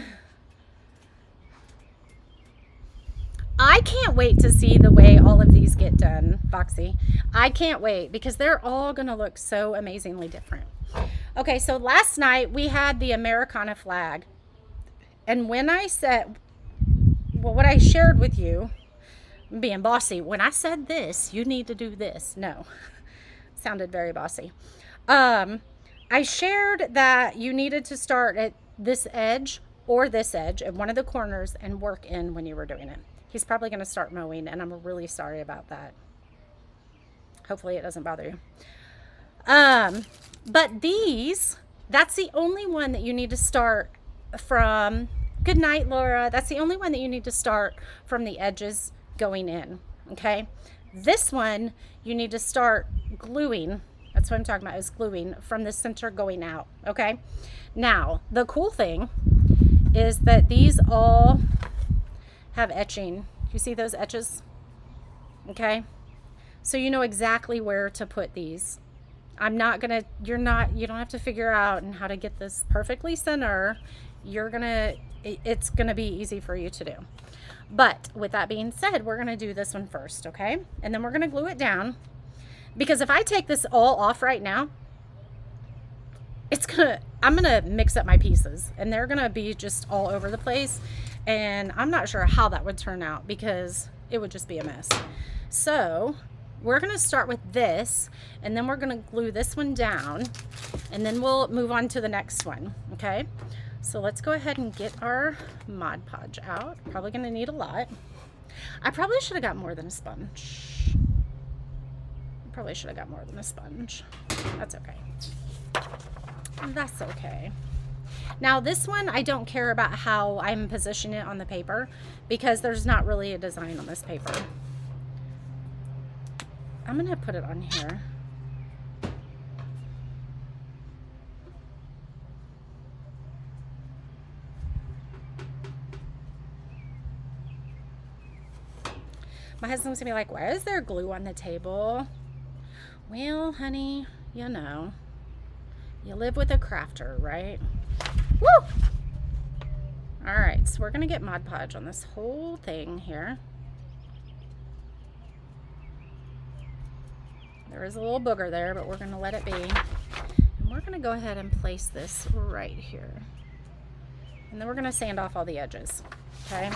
I can't wait to see the way all of these get done, Foxy. I can't wait because they're all going to look so amazingly different. Okay, so last night we had the Americana flag. And when I said, well, what I shared with you, being bossy, when I said this, you need to do this. No, sounded very bossy. I shared that you needed to start at this edge or this edge at one of the corners and work in when you were doing it. He's probably going to start mowing, and I'm really sorry about that. Hopefully it doesn't bother you. But these, that's the only one that you need to start from. Good night, Laura. That's the only one that you need to start from the edges going in, okay? This one, you need to start gluing. That's what I'm talking about, is gluing from the center going out, okay? Now, the cool thing is that these all have etching. You see those etches? Okay, so you know exactly where to put these. You don't have to figure out and how to get this perfectly center. It's gonna be easy for you to do. But with that being said, we're gonna do this one first, okay? And then we're gonna glue it down, because if I take this all off right now, I'm gonna mix up my pieces and they're gonna be just all over the place, and I'm not sure how that would turn out because it would just be a mess. So we're gonna start with this, and then we're gonna glue this one down, and then we'll move on to the next one, okay? So let's go ahead and get our Mod Podge out. Probably gonna need a lot. I probably should have got more than a sponge. That's okay. That's okay. Now this one, I don't care about how I'm positioning it on the paper because there's not really a design on this paper. I'm gonna put it on here. My husband's gonna be like, why is there glue on the table? Well, honey, you know, you live with a crafter, right? Woo! All right, so we're gonna get Mod Podge on this whole thing here. There is a little booger there, but we're gonna let it be. And we're gonna go ahead and place this right here. And then we're gonna sand off all the edges, okay?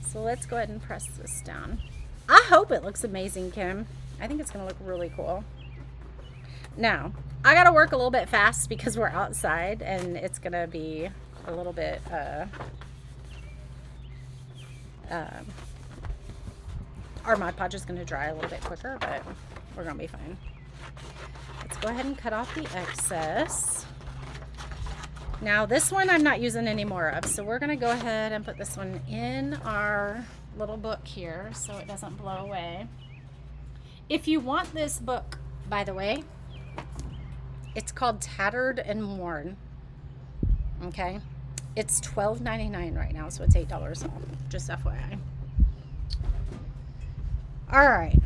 So let's go ahead and press this down. I hope it looks amazing, Kim. I think it's gonna look really cool. Now, I gotta work a little bit fast because we're outside and it's gonna be a little bit, our Mod Podge is gonna dry a little bit quicker, but we're gonna be fine. Let's go ahead and cut off the excess. Now this one I'm not using any more of, so we're gonna go ahead and put this one in our little book here so it doesn't blow away. If you want this book, by the way, it's called Tattered and Worn. Okay, it's $12.99 right now, so it's $8 off, just FYI. All right,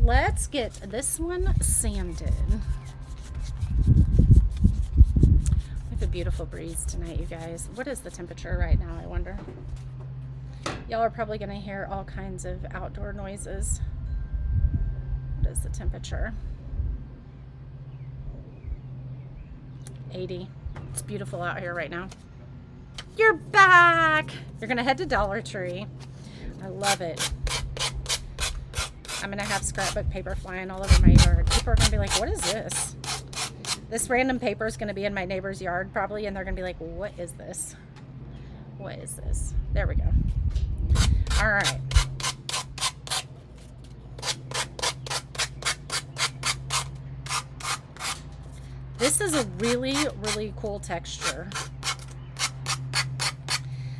let's get this one sanded. We have a beautiful breeze tonight, you guys. What is the temperature right now, I wonder? Y'all are probably going to hear all kinds of outdoor noises. What is the temperature? 80. It's beautiful out here right now. You're back! You're going to head to Dollar Tree. I love it. I'm going to have scrapbook paper flying all over my yard. People are going to be like, what is this? This random paper is going to be in my neighbor's yard probably, and they're going to be like, what is this? What is this? There we go. All right. This is a really, really cool texture.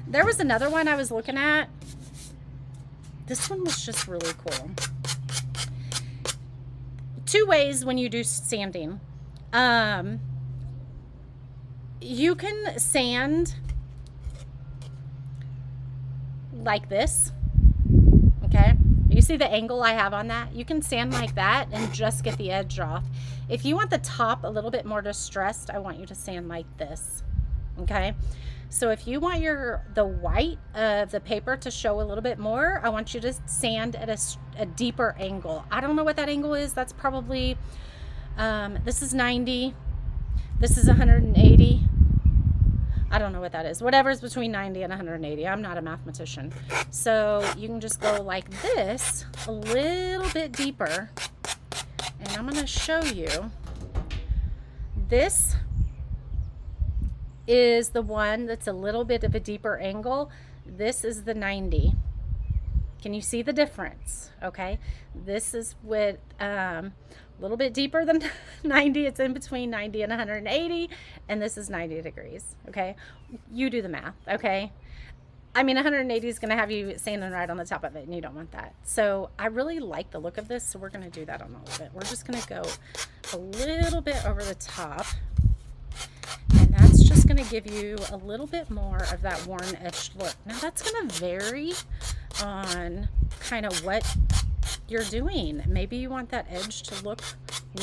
There was another one I was looking at. This one was just really cool. Two ways when you do sanding. You can sand like this. Okay? You see the angle I have on that? You can sand like that and just get the edge off. If you want the top a little bit more distressed, I want you to sand like this. Okay? So if you want the white of the paper to show a little bit more, I want you to sand at a deeper angle. I don't know what that angle is. That's probably, this is 90. This is 180. I don't know what that is. Whatever's between 90 and 180. I'm not a mathematician. So you can just go like this, a little bit deeper. And I'm going to show you. This is the one that's a little bit of a deeper angle. This is the 90. Can you see the difference? Okay, this is with a little bit deeper than 90. It's in between 90 and 180, and this is 90 degrees. Okay, you do the math. Okay, I mean 180 is going to have you sanding right on the top of it, and you don't want that. So I really like the look of this, so we're going to do that on all of it. We're just going to go a little bit over the top. And that's just going to give you a little bit more of that worn edged look. Now that's going to vary on kind of what you're doing. Maybe you want that edge to look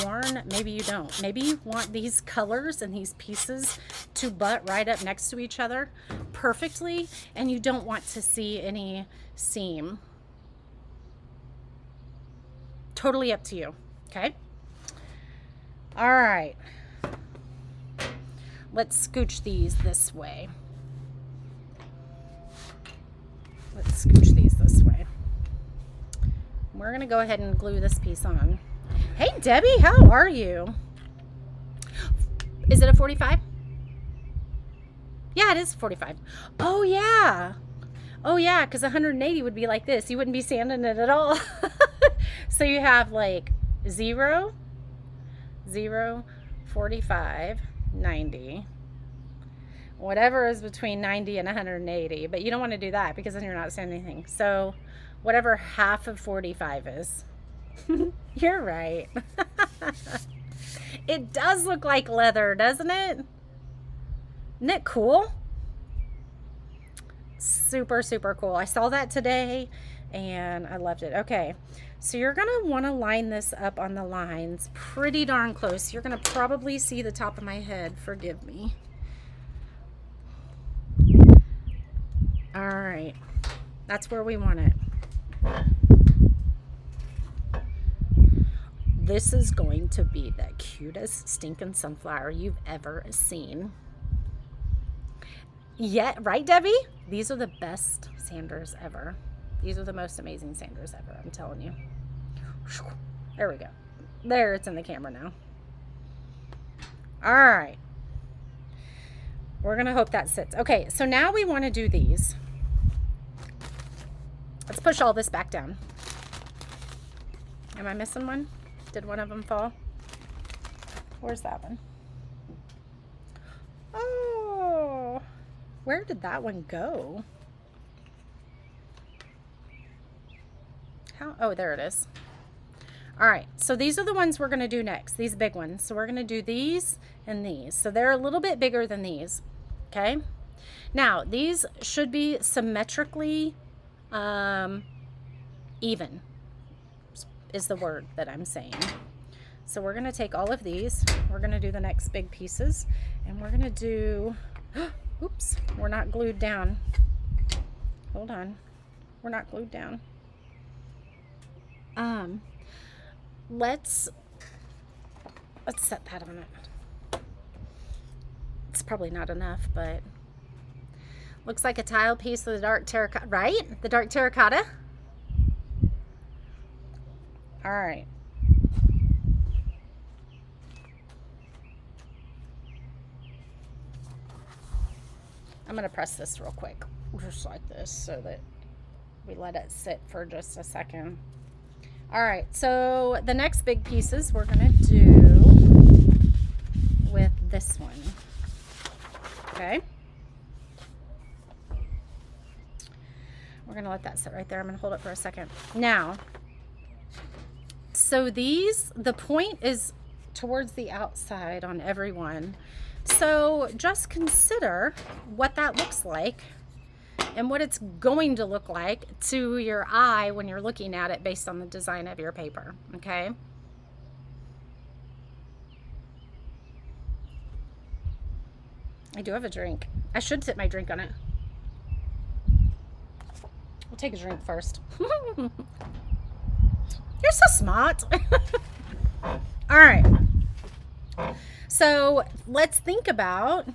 worn. Maybe you don't. Maybe you want these colors and these pieces to butt right up next to each other perfectly, and you don't want to see any seam. Totally up to you. Okay. All right. Let's scooch these this way. Let's scooch these this way. We're going to go ahead and glue this piece on. Hey, Debbie, how are you? Is it a 45? Yeah, it is 45. Oh, yeah. Oh, yeah, because 180 would be like this. You wouldn't be sanding it at all. So you have like 0, 0, 45, 90, whatever is between 90 and 180, but you don't want to do that because then you're not sanding anything. So whatever half of 45 is. You're right. It does look like leather, doesn't it? Isn't it cool? Super, super cool. I saw that today and I loved it. Okay, so you're gonna want to line this up on the lines pretty darn close. You're gonna probably see the top of my head. Forgive me. All right, that's where we want it. This is going to be the cutest stinking sunflower you've ever seen. Yeah, right, Debbie? These are the best sanders ever. These are the most amazing sanders ever, I'm telling you. There we go. There, it's in the camera now. All right. We're going to hope that sits. Okay, so now we want to do these. Let's push all this back down. Am I missing one? Did one of them fall? Where's that one? Oh, where did that one go? How? Oh, there it is. All right, so these are the ones we're going to do next, these big ones. So we're going to do these and these. So they're a little bit bigger than these, okay? Now, these should be symmetrically even, is the word that I'm saying. So we're going to take all of these. We're going to do the next big pieces. And we're going to do, oops, we're not glued down. Hold on. We're not glued down. Let's set that on it. It's probably not enough, but looks like a tile piece of the dark terracotta, right? The dark terracotta. All right. I'm going to press this real quick, just like this, so that we let it sit for just a second. All right, so the next big pieces we're going to do with this one, okay? We're going to let that sit right there. I'm going to hold it for a second. Now, so these, the point is towards the outside on every one. So just consider what that looks like and what it's going to look like to your eye when you're looking at it based on the design of your paper, okay? I do have a drink. I should sit my drink on it. We'll take a drink first. You're so smart. All right. So let's think about,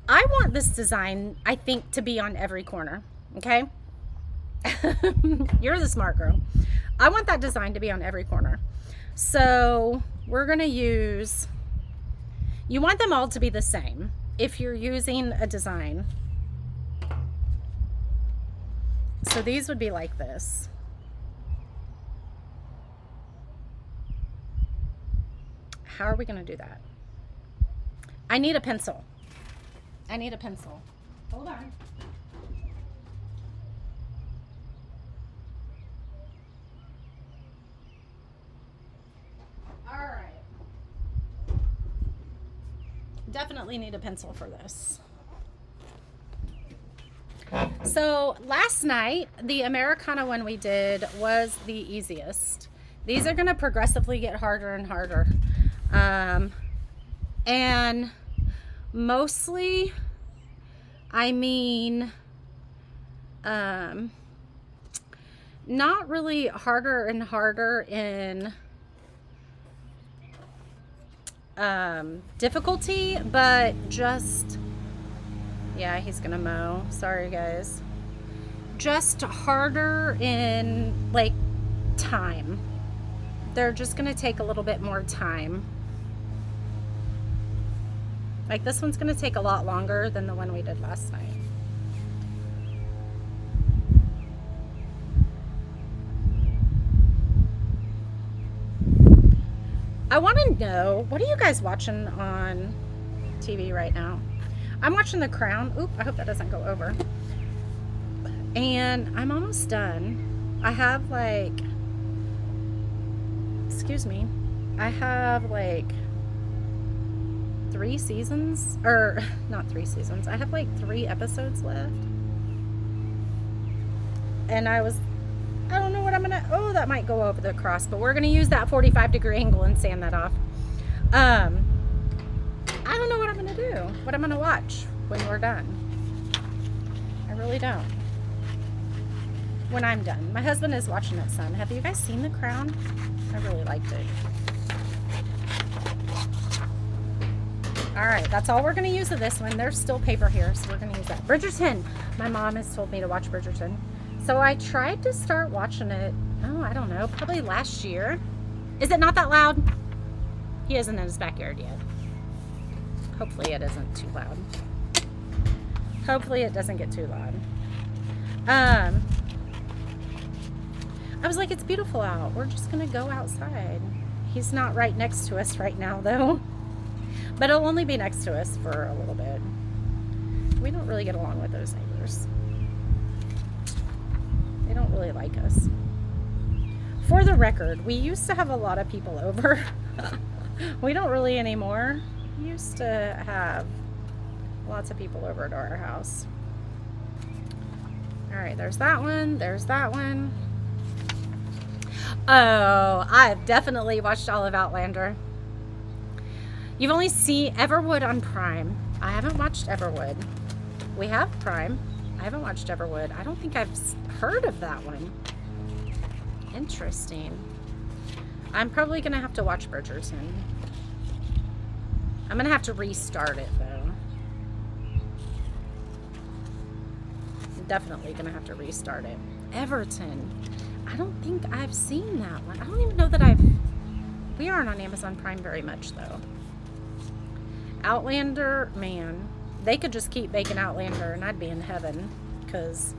I want this design, I think, to be on every corner, okay? You're the smart girl. I want that design to be on every corner. So we're going to use, you want them all to be the same if you're using a design. So these would be like this. How are we going to do that? I need a pencil. I need a pencil. Hold on. All right. Definitely need a pencil for this. So last night, the Americana one we did was the easiest. These are going to progressively get harder and harder. And mostly, I mean, not really harder and harder in difficulty, but just, yeah, he's gonna mow. Sorry, guys. Just harder in, like, time. They're just gonna take a little bit more time. Like, this one's gonna take a lot longer than the one we did last night. I want to know, what are you guys watching on TV right now? I'm watching The Crown. Oop, I hope that doesn't go over. And I'm almost done. I have like, excuse me, I have like 3 seasons, or not 3 seasons. I have like 3 episodes left. And I don't know what I'm gonna, oh, that might go over the cross, but we're gonna use that 45-degree angle and sand that off. I don't know what I'm gonna do, what I'm gonna watch when we're done. I really don't. When I'm done. My husband is watching it some. Have you guys seen The Crown? I really liked it. All right, that's all we're gonna use of this one. There's still paper here, so we're gonna use that. Bridgerton. My mom has told me to watch Bridgerton. So I tried to start watching it, oh, I don't know, probably last year. Is it not that loud? He isn't in his backyard yet. Hopefully it isn't too loud. Hopefully it doesn't get too loud. I was like, it's beautiful out. We're just gonna go outside. He's not right next to us right now though. But he'll only be next to us for a little bit. We don't really get along with those neighbors. really like us. For the record, we used to have a lot of people over. We don't really anymore. We used to have lots of people over to our house. All right, there's that one. There's that one. Oh, I've definitely watched all of Outlander. You've only seen Everwood on Prime. I haven't watched Everwood. We have Prime. I haven't watched Everwood. I don't think I've heard of that one. Interesting. I'm probably going to have to watch Bridgerton. I'm going to have to restart it, though. I'm definitely going to have to restart it. Everton. I don't think I've seen that one. I don't even know that we aren't on Amazon Prime very much, though. Outlander, man. They could just keep making Outlander and I'd be in heaven. Because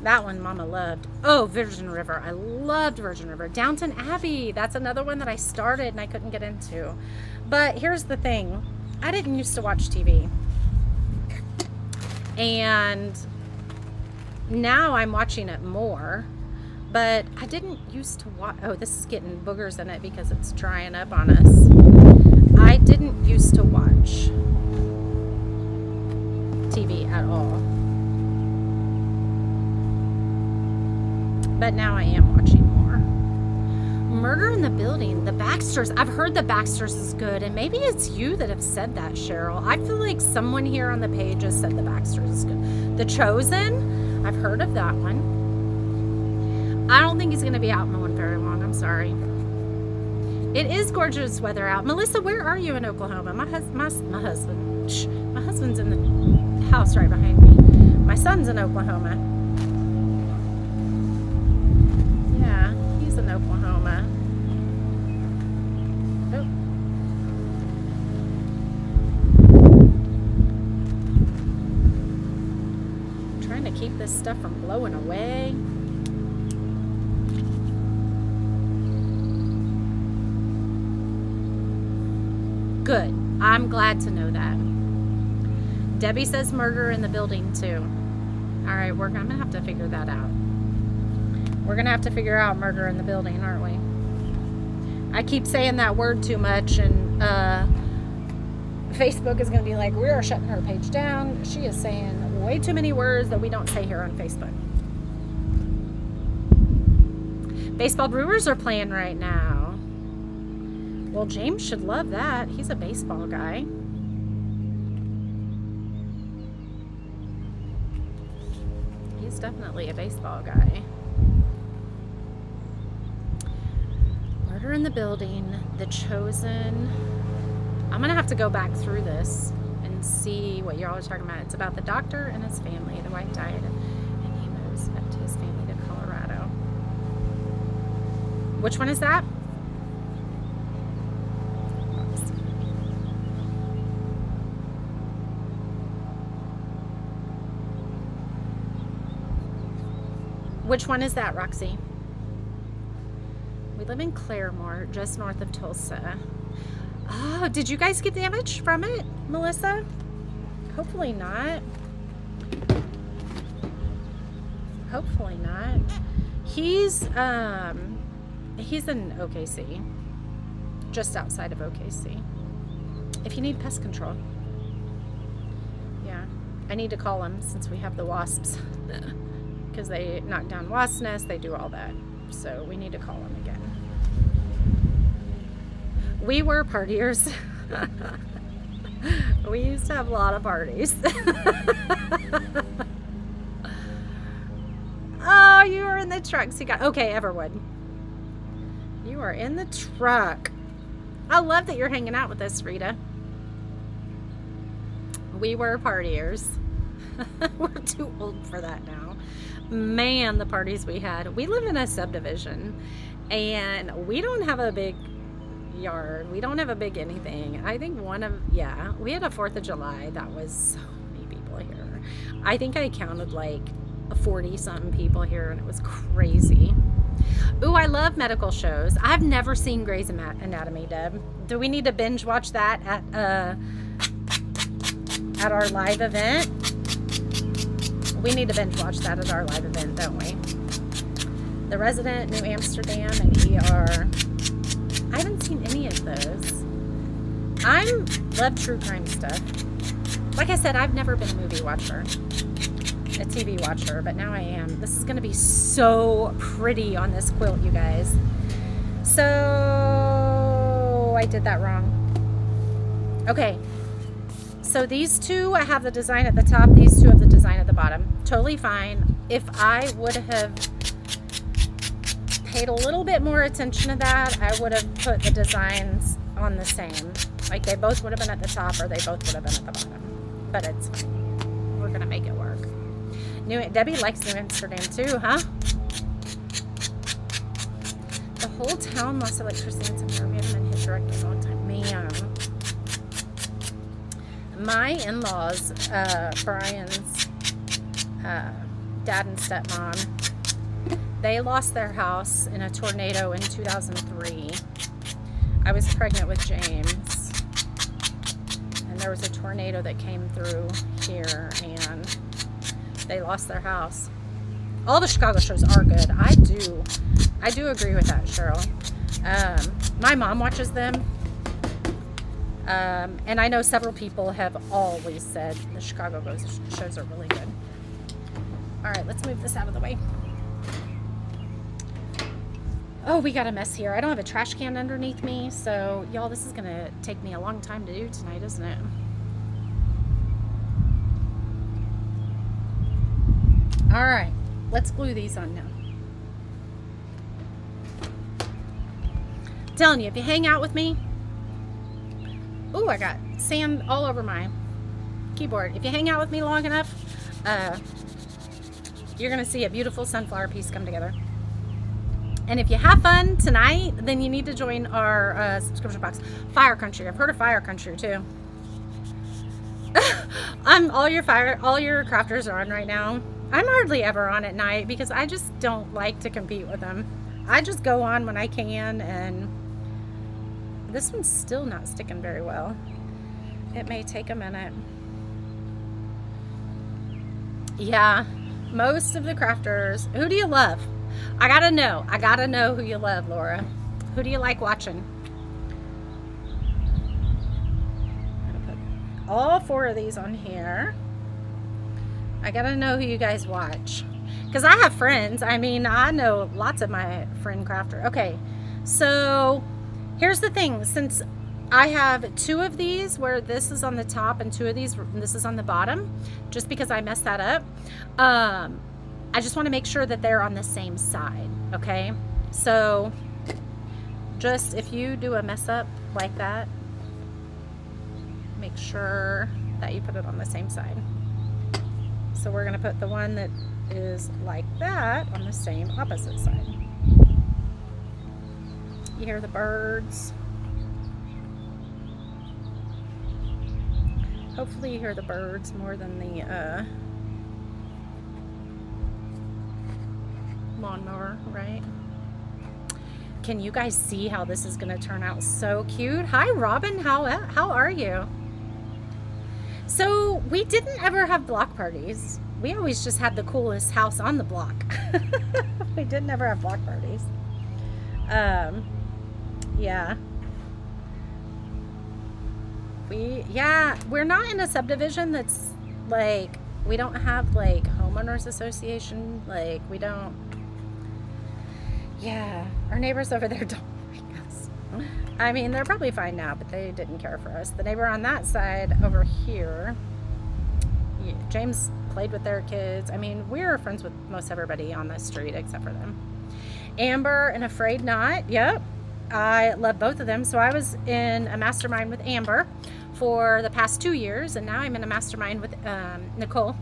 that one Mama loved. Oh, Virgin River. I loved Virgin River. Downton Abbey. That's another one that I started and I couldn't get into. But here's the thing. I didn't used to watch TV. And now I'm watching it more. But I didn't used to watch. Oh, this is getting boogers in it because it's drying up on us. I didn't used to watch TV at all. But now I am watching more. Murder in the Building, the Baxters. I've heard the Baxters is good, and maybe it's you that have said that, Cheryl. I feel like someone here on the page has said the Baxters is good. The Chosen, I've heard of that one. I don't think he's going to be out mowing very long. I'm sorry. It is gorgeous weather out. Melissa, where are you in Oklahoma? My husband. Shh, my husband's in the house right behind me. My son's in Oklahoma. Yeah, he's in Oklahoma. Oh. I'm trying to keep this stuff from blowing away. Good. I'm glad to know that. Debbie says Murder in the Building too. All right, I'm going to have to figure that out. We're going to have to figure out Murder in the Building, aren't we? I keep saying that word too much, and Facebook is going to be like, we are shutting her page down. She is saying way too many words that we don't say here on Facebook. Baseball Brewers are playing right now. Well, James should love that. He's a baseball guy. He's definitely a baseball guy. Murder in the Building, The Chosen. I'm going to have to go back through this and see what y'all are talking about. It's about the doctor and his family. The wife died, and he moves back to his family to Colorado. Which one is that? Which one is that, Roxy? We live in Claremore, just north of Tulsa. Oh, did you guys get damage from it, Melissa? Hopefully not. Hopefully not. He's in OKC. Just outside of OKC. If you need pest control. Yeah. I need to call him since we have the wasps. Because they knock down wasp nests, they do all that. So we need to call them again. We were partiers. We used to have a lot of parties. Oh, you were in the truck. So you got, okay, Everwood. You are in the truck. I love that you're hanging out with us, Rita. We were partiers. We're too old for that now. Man, the parties we had. We live in a subdivision and we don't have a big yard. We don't have a big anything. I think we had a 4th of July that was so many people here. I think I counted like 40 something people here and it was crazy. Ooh, I love medical shows. I've never seen Grey's Anatomy, Deb. Do we need to binge watch that at our live event? We need to binge watch that at our live event, don't we? The Resident, New Amsterdam, and ER. I haven't seen any of those. I love true crime stuff. Like I said, I've never been a movie watcher, a TV watcher, but now I am. This is going to be so pretty on this quilt, you guys. So I did that wrong. Okay. So these two, I have the design at the top. These two have the design at the bottom. Totally fine. If I would have paid a little bit more attention to that, I would have put the designs on the same. Like they both would have been at the top, or they both would have been at the bottom. But it's fine. We're gonna make it work. Debbie likes New Amsterdam too, huh? The whole town lost electricity in summer. We haven't been hit directly all the time. Man. My in-laws, Brian's dad and stepmom, they lost their house in a tornado in 2003. I was pregnant with James, and there was a tornado that came through here, and they lost their house. All the Chicago shows are good. I do agree with that, Cheryl. My mom watches them, and I know several people have always said the Chicago shows are really good. All right, let's move this out of the way. Oh, we got a mess here. I don't have a trash can underneath me, so y'all, this is gonna take me a long time to do tonight, isn't it? All right, let's glue these on now. I'm telling you, if you hang out with me, ooh, I got sand all over my keyboard. If you hang out with me long enough, you're gonna see a beautiful sunflower piece come together. And if you have fun tonight, then you need to join our subscription box. Fire Country. I've heard of Fire Country too. All your crafters are on right now. I'm hardly ever on at night because I just don't like to compete with them. I just go on when I can, and this one's still not sticking very well. It may take a minute. Yeah, most of the crafters. Who do you love? I gotta know who you love, Laura. Who do you like watching? I'm gonna put all 4 of these on here. I gotta know who you guys watch, because I have friends. I mean, I know lots of my friend crafter. Okay, so here's the thing. Since I have 2 of these where this is on the top and 2 of these this is on the bottom, just because I messed that up, I just want to make sure that they're on the same side, okay? So just if you do a mess up like that, make sure that you put it on the same side. So we're going to put the one that is like that on the same opposite side. You hear the birds? Hopefully you hear the birds more than the lawnmower, right? Can you guys see how this is going to turn out? So cute. Hi, Robin. How are you? So we didn't ever have block parties. We always just had the coolest house on the block. We didn't ever have block parties. Yeah. We're not in a subdivision that's like, we don't have like homeowners association. Like we don't. Yeah, our neighbors over there don't like us. I mean, they're probably fine now, but they didn't care for us. The neighbor on that side over here, yeah, James played with their kids. I mean, we were friends with most everybody on the street except for them. Amber and Afraid Not. Yep, I love both of them. So I was in a mastermind with Amber for the past 2 years, and now I'm in a mastermind with Nicole.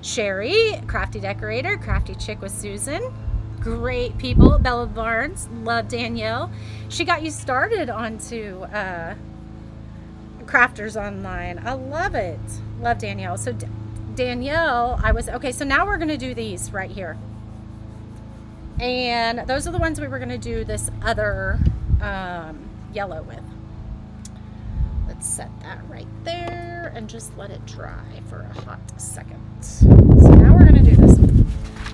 Sherry, crafty decorator, crafty chick with Susan. Great people. Bella Barnes, love Danielle. She got you started onto Crafters Online. I love it. Love Danielle. So Danielle, okay, so now we're going to do these right here. And those are the ones we were going to do this other yellow with. Let's set that right there and just let it dry for a hot second. So now we're going to do this one.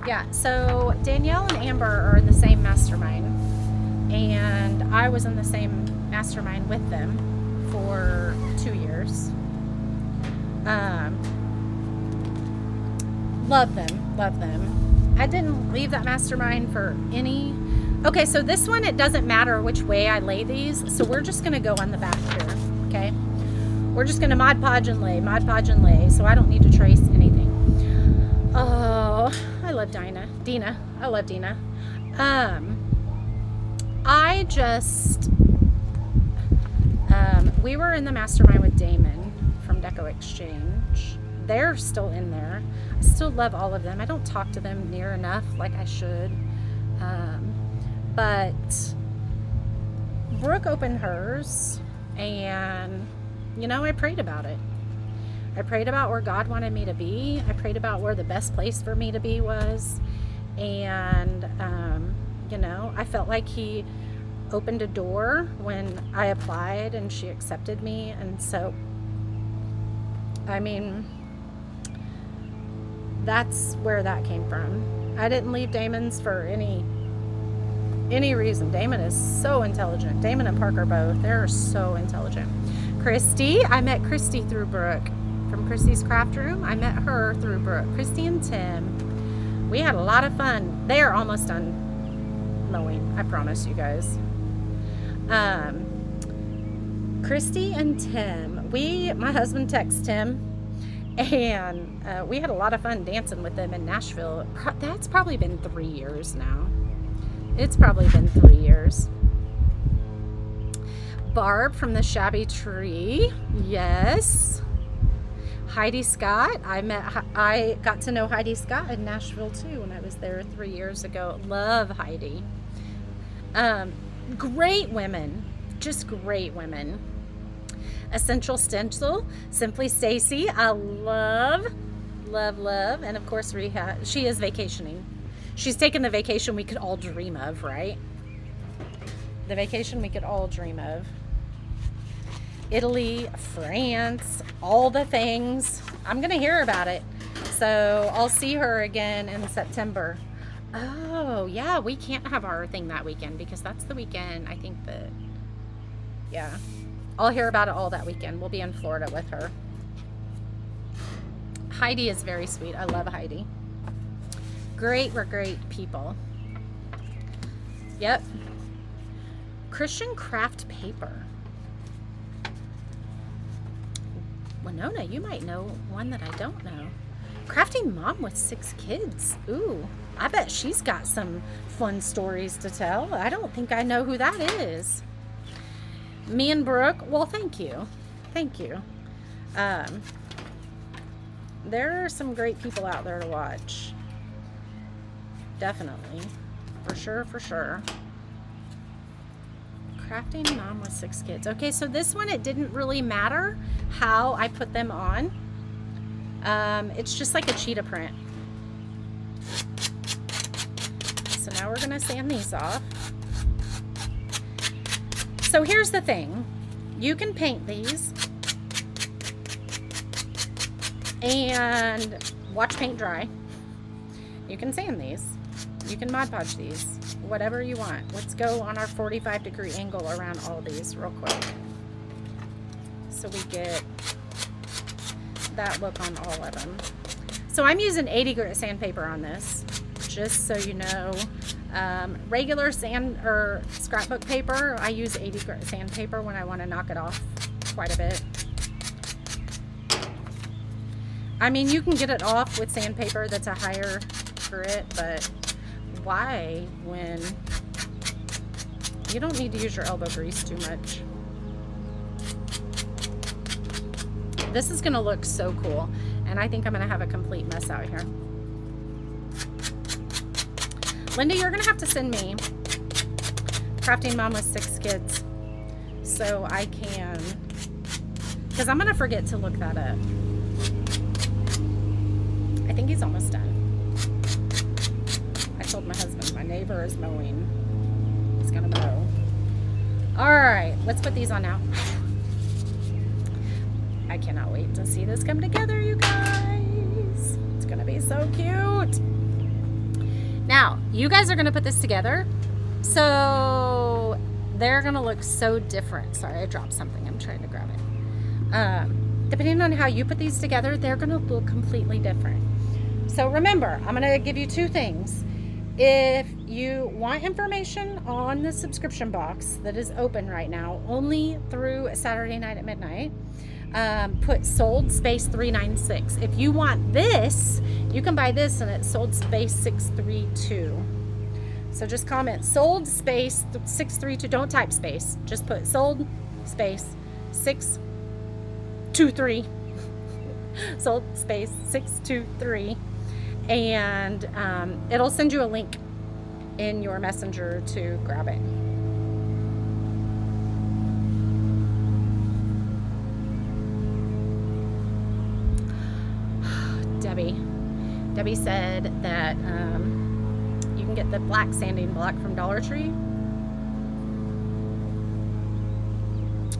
Yeah, so Danielle and Amber are in the same mastermind, and I was in the same mastermind with them for 2 years. Love them, love them. I didn't leave that mastermind for any. Okay, so this one, it doesn't matter which way I lay these, so we're just going to go on the back here, okay? We're just going to Mod Podge and lay, so I don't need to trace anything. Oh, I love Dina. I love Dina. We were in the mastermind with Damon from Deco Exchange. They're still in there. I still love all of them. I don't talk to them near enough like I should. But Brooke opened hers, and, you know, I prayed about it. I prayed about where God wanted me to be. I prayed about where the best place for me to be was. And, you know, I felt like He opened a door when I applied and she accepted me. And so, I mean, that's where that came from. I didn't leave Damon's for any reason. Damon is so intelligent. Damon and Parker both. They're so intelligent. Christy, I met Christy through Brooke. From Christy's craft room, I met her through Brooke. Christy and Tim, we had a lot of fun. They are almost done mowing, I promise you guys. Christy and Tim, my husband texted Tim, and we had a lot of fun dancing with them in Nashville. That's probably been 3 years now. It's probably been 3 years. Barb from the Shabby Tree, yes. Heidi Scott, I got to know Heidi Scott in Nashville too when I was there 3 years ago. Love Heidi. Great women, just great women. Essential Stencil, Simply Stacy, I love, and of course she is vacationing. She's taking the vacation we could all dream of, right? The vacation we could all dream of. Italy, France, all the things. I'm going to hear about it. So I'll see her again in September. Oh, yeah, we can't have our thing that weekend because that's the weekend, I think that, yeah. I'll hear about it all that weekend. We'll be in Florida with her. Heidi is very sweet. I love Heidi. Great people. Yep. Christian Craft Paper. Winona, you might know one that I don't know. Crafting Mom with 6 kids. Ooh, I bet she's got some fun stories to tell. I don't think I know who that is. Me and Brooke, well, thank you. Thank you. There are some great people out there to watch. Definitely. For sure. Crafting Mom with 6 kids. Okay, so this one, it didn't really matter how I put them on. It's just like a cheetah print. So now we're going to sand these off. So here's the thing. You can paint these and watch paint dry. You can sand these. You can Mod Podge these. Whatever you want. Let's go on our 45-degree angle around all these real quick. So we get that look on all of them. So I'm using 80 grit sandpaper on this, just so you know. Regular sand or scrapbook paper, I use 80 grit sandpaper when I want to knock it off quite a bit. I mean, you can get it off with sandpaper that's a higher grit, but why when you don't need to use your elbow grease too much. This is going to look so cool, and I think I'm going to have a complete mess out here. Linda, you're going to have to send me Crafting Mom with 6 kids so I can, because I'm going to forget to look that up. I think he's almost done. I told my husband my neighbor is mowing. He's going to mow. All right, let's put these on now. I cannot wait to see this come together, you guys. It's going to be so cute. Now, you guys are going to put this together, so they're going to look so different. Sorry, I dropped something. I'm trying to grab it. Depending on how you put these together, they're going to look completely different. So remember, I'm going to give you two things. If you want information on the subscription box that is open right now, only through Saturday night at midnight, put sold space 396. If you want this, you can buy this and it's sold space 632. So just comment sold space 632. Don't type space. Just put sold space 623. Sold space 623. And it'll send you a link in your messenger to grab it. Debbie said that you can get the black sanding block from Dollar Tree.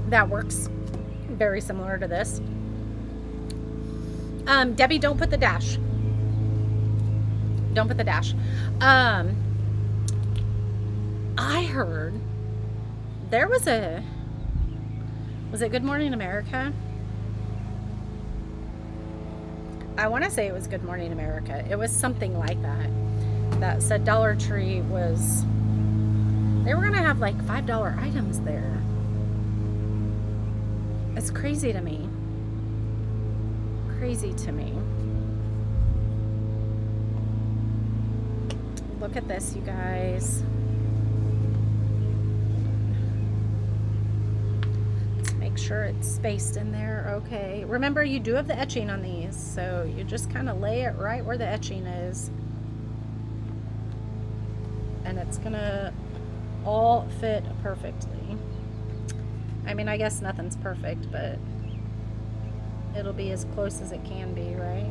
That works very similar to this. Debbie, don't put the dash. Don't put the dash. I heard there was it Good Morning America? I want to say it was Good Morning America. It was something like that. That said Dollar Tree they were going to have like $5 items there. It's crazy to me. Crazy to me. Look at this, you guys. Let's make sure it's spaced in there. Okay. Remember, you do have the etching on these, so you just kind of lay it right where the etching is. And it's gonna all fit perfectly. I mean, I guess nothing's perfect, but it'll be as close as it can be, right?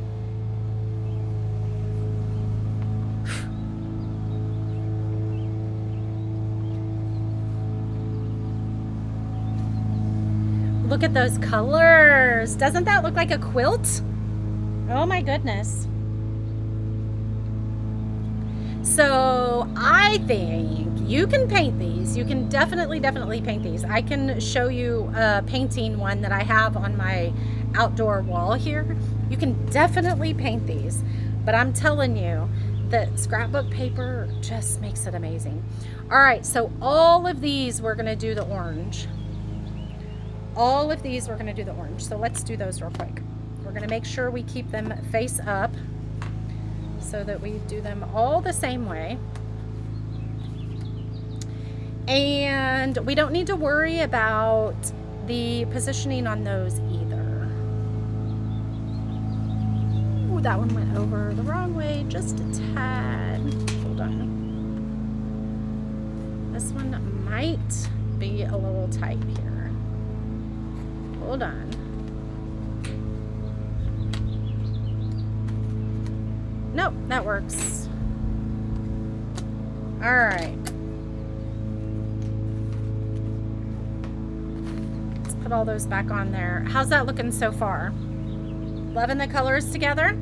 Look at those colors. Doesn't that look like a quilt? Oh my goodness. So I think you can paint these. You can definitely paint these. I can show you a painting one that I have on my outdoor wall here. You can definitely paint these, but I'm telling you that scrapbook paper just makes it amazing. All right, so all of these we're gonna do the orange. All of these we're gonna do the orange. So let's do those real quick. We're gonna make sure we keep them face up so that we do them all the same way. And we don't need to worry about the positioning on those either. Ooh, that one went over the wrong way just a tad. Hold on. This one might be a little tight here. Hold on. Nope, that works. All right. Let's put all those back on there. How's that looking so far? Loving the colors together?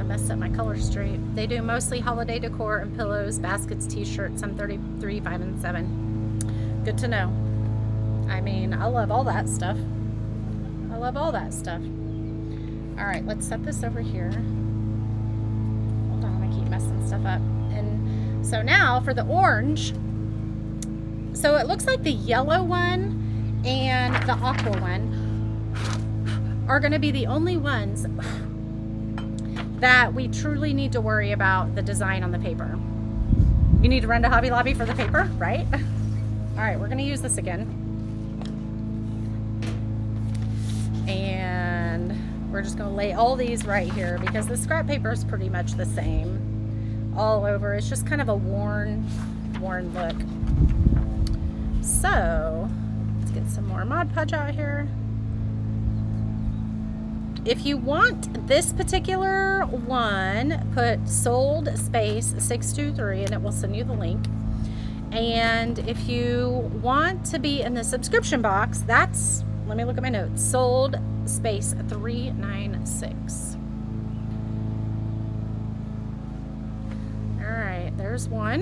I messed up my colors straight. They do mostly holiday decor and pillows, baskets, t-shirts. I'm 33, 5, and 7. Good to know. I mean, I love all that stuff. I love all that stuff. All right, let's set this over here. Hold on, I keep messing stuff up. And so now for the orange, so it looks like the yellow one and the aqua one are gonna be the only ones that we truly need to worry about the design on the paper. You need to run to Hobby Lobby for the paper, right? All right, we're gonna use this again. And we're just gonna lay all these right here because the scrap paper is pretty much the same all over. It's just kind of a worn look. So let's get some more Mod Podge out here. If you want this particular one, put sold space 623 and it will send you the link. And if you want to be in the subscription box, that's, let me look at my notes, sold space 396. There's one.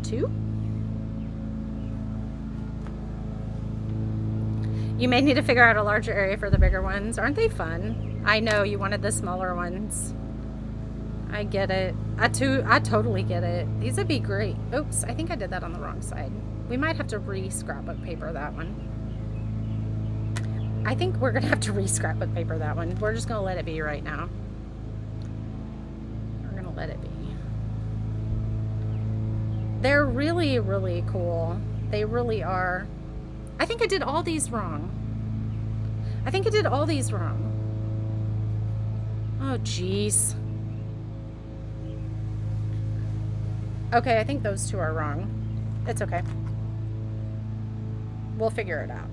Two. You may need to figure out a larger area for the bigger ones. Aren't they fun? I know you wanted the smaller ones. I get it. I totally get it. These would be great. Oops, I think I did that on the wrong side. We might have to re-scrapbook paper that one. I think we're going to have to re-scrapbook paper that one. We're just going to let it be right now. We're going to let it be. They're really, really cool. They really are. I think I did all these wrong. I think I did all these wrong. Oh, jeez. Okay, I think those two are wrong. It's okay. We'll figure it out.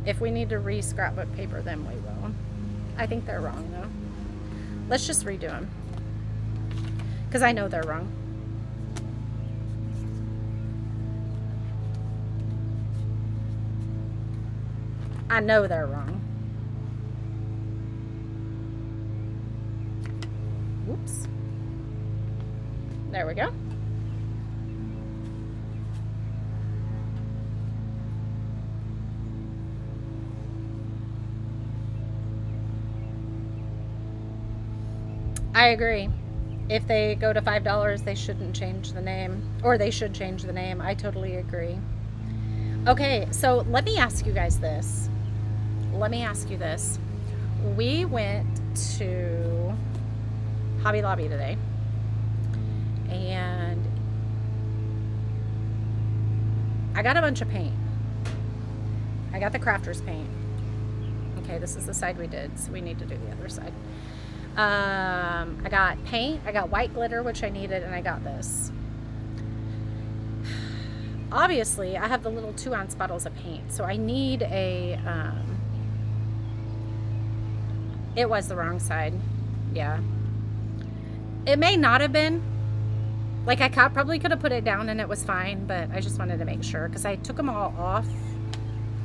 If we need to re-scrapbook paper them, we will. I think they're wrong, though. Let's just redo them. Because I know they're wrong. I know they're wrong. Whoops. There we go. I agree. If they go to $5, they shouldn't change the name. Or they should change the name. I totally agree. Okay, so let me ask you guys this. Let me ask you this. We went to Hobby Lobby today. And I got a bunch of paint. I got the crafter's paint. Okay, this is the side we did, so we need to do the other side. I got paint, I got white glitter, which I needed, and I got this. Obviously, I have the little 2-ounce bottles of paint, so I need a, it was the wrong side. Yeah. It may not have been. Like, I probably could have put it down and it was fine, but I just wanted to make sure, because I took them all off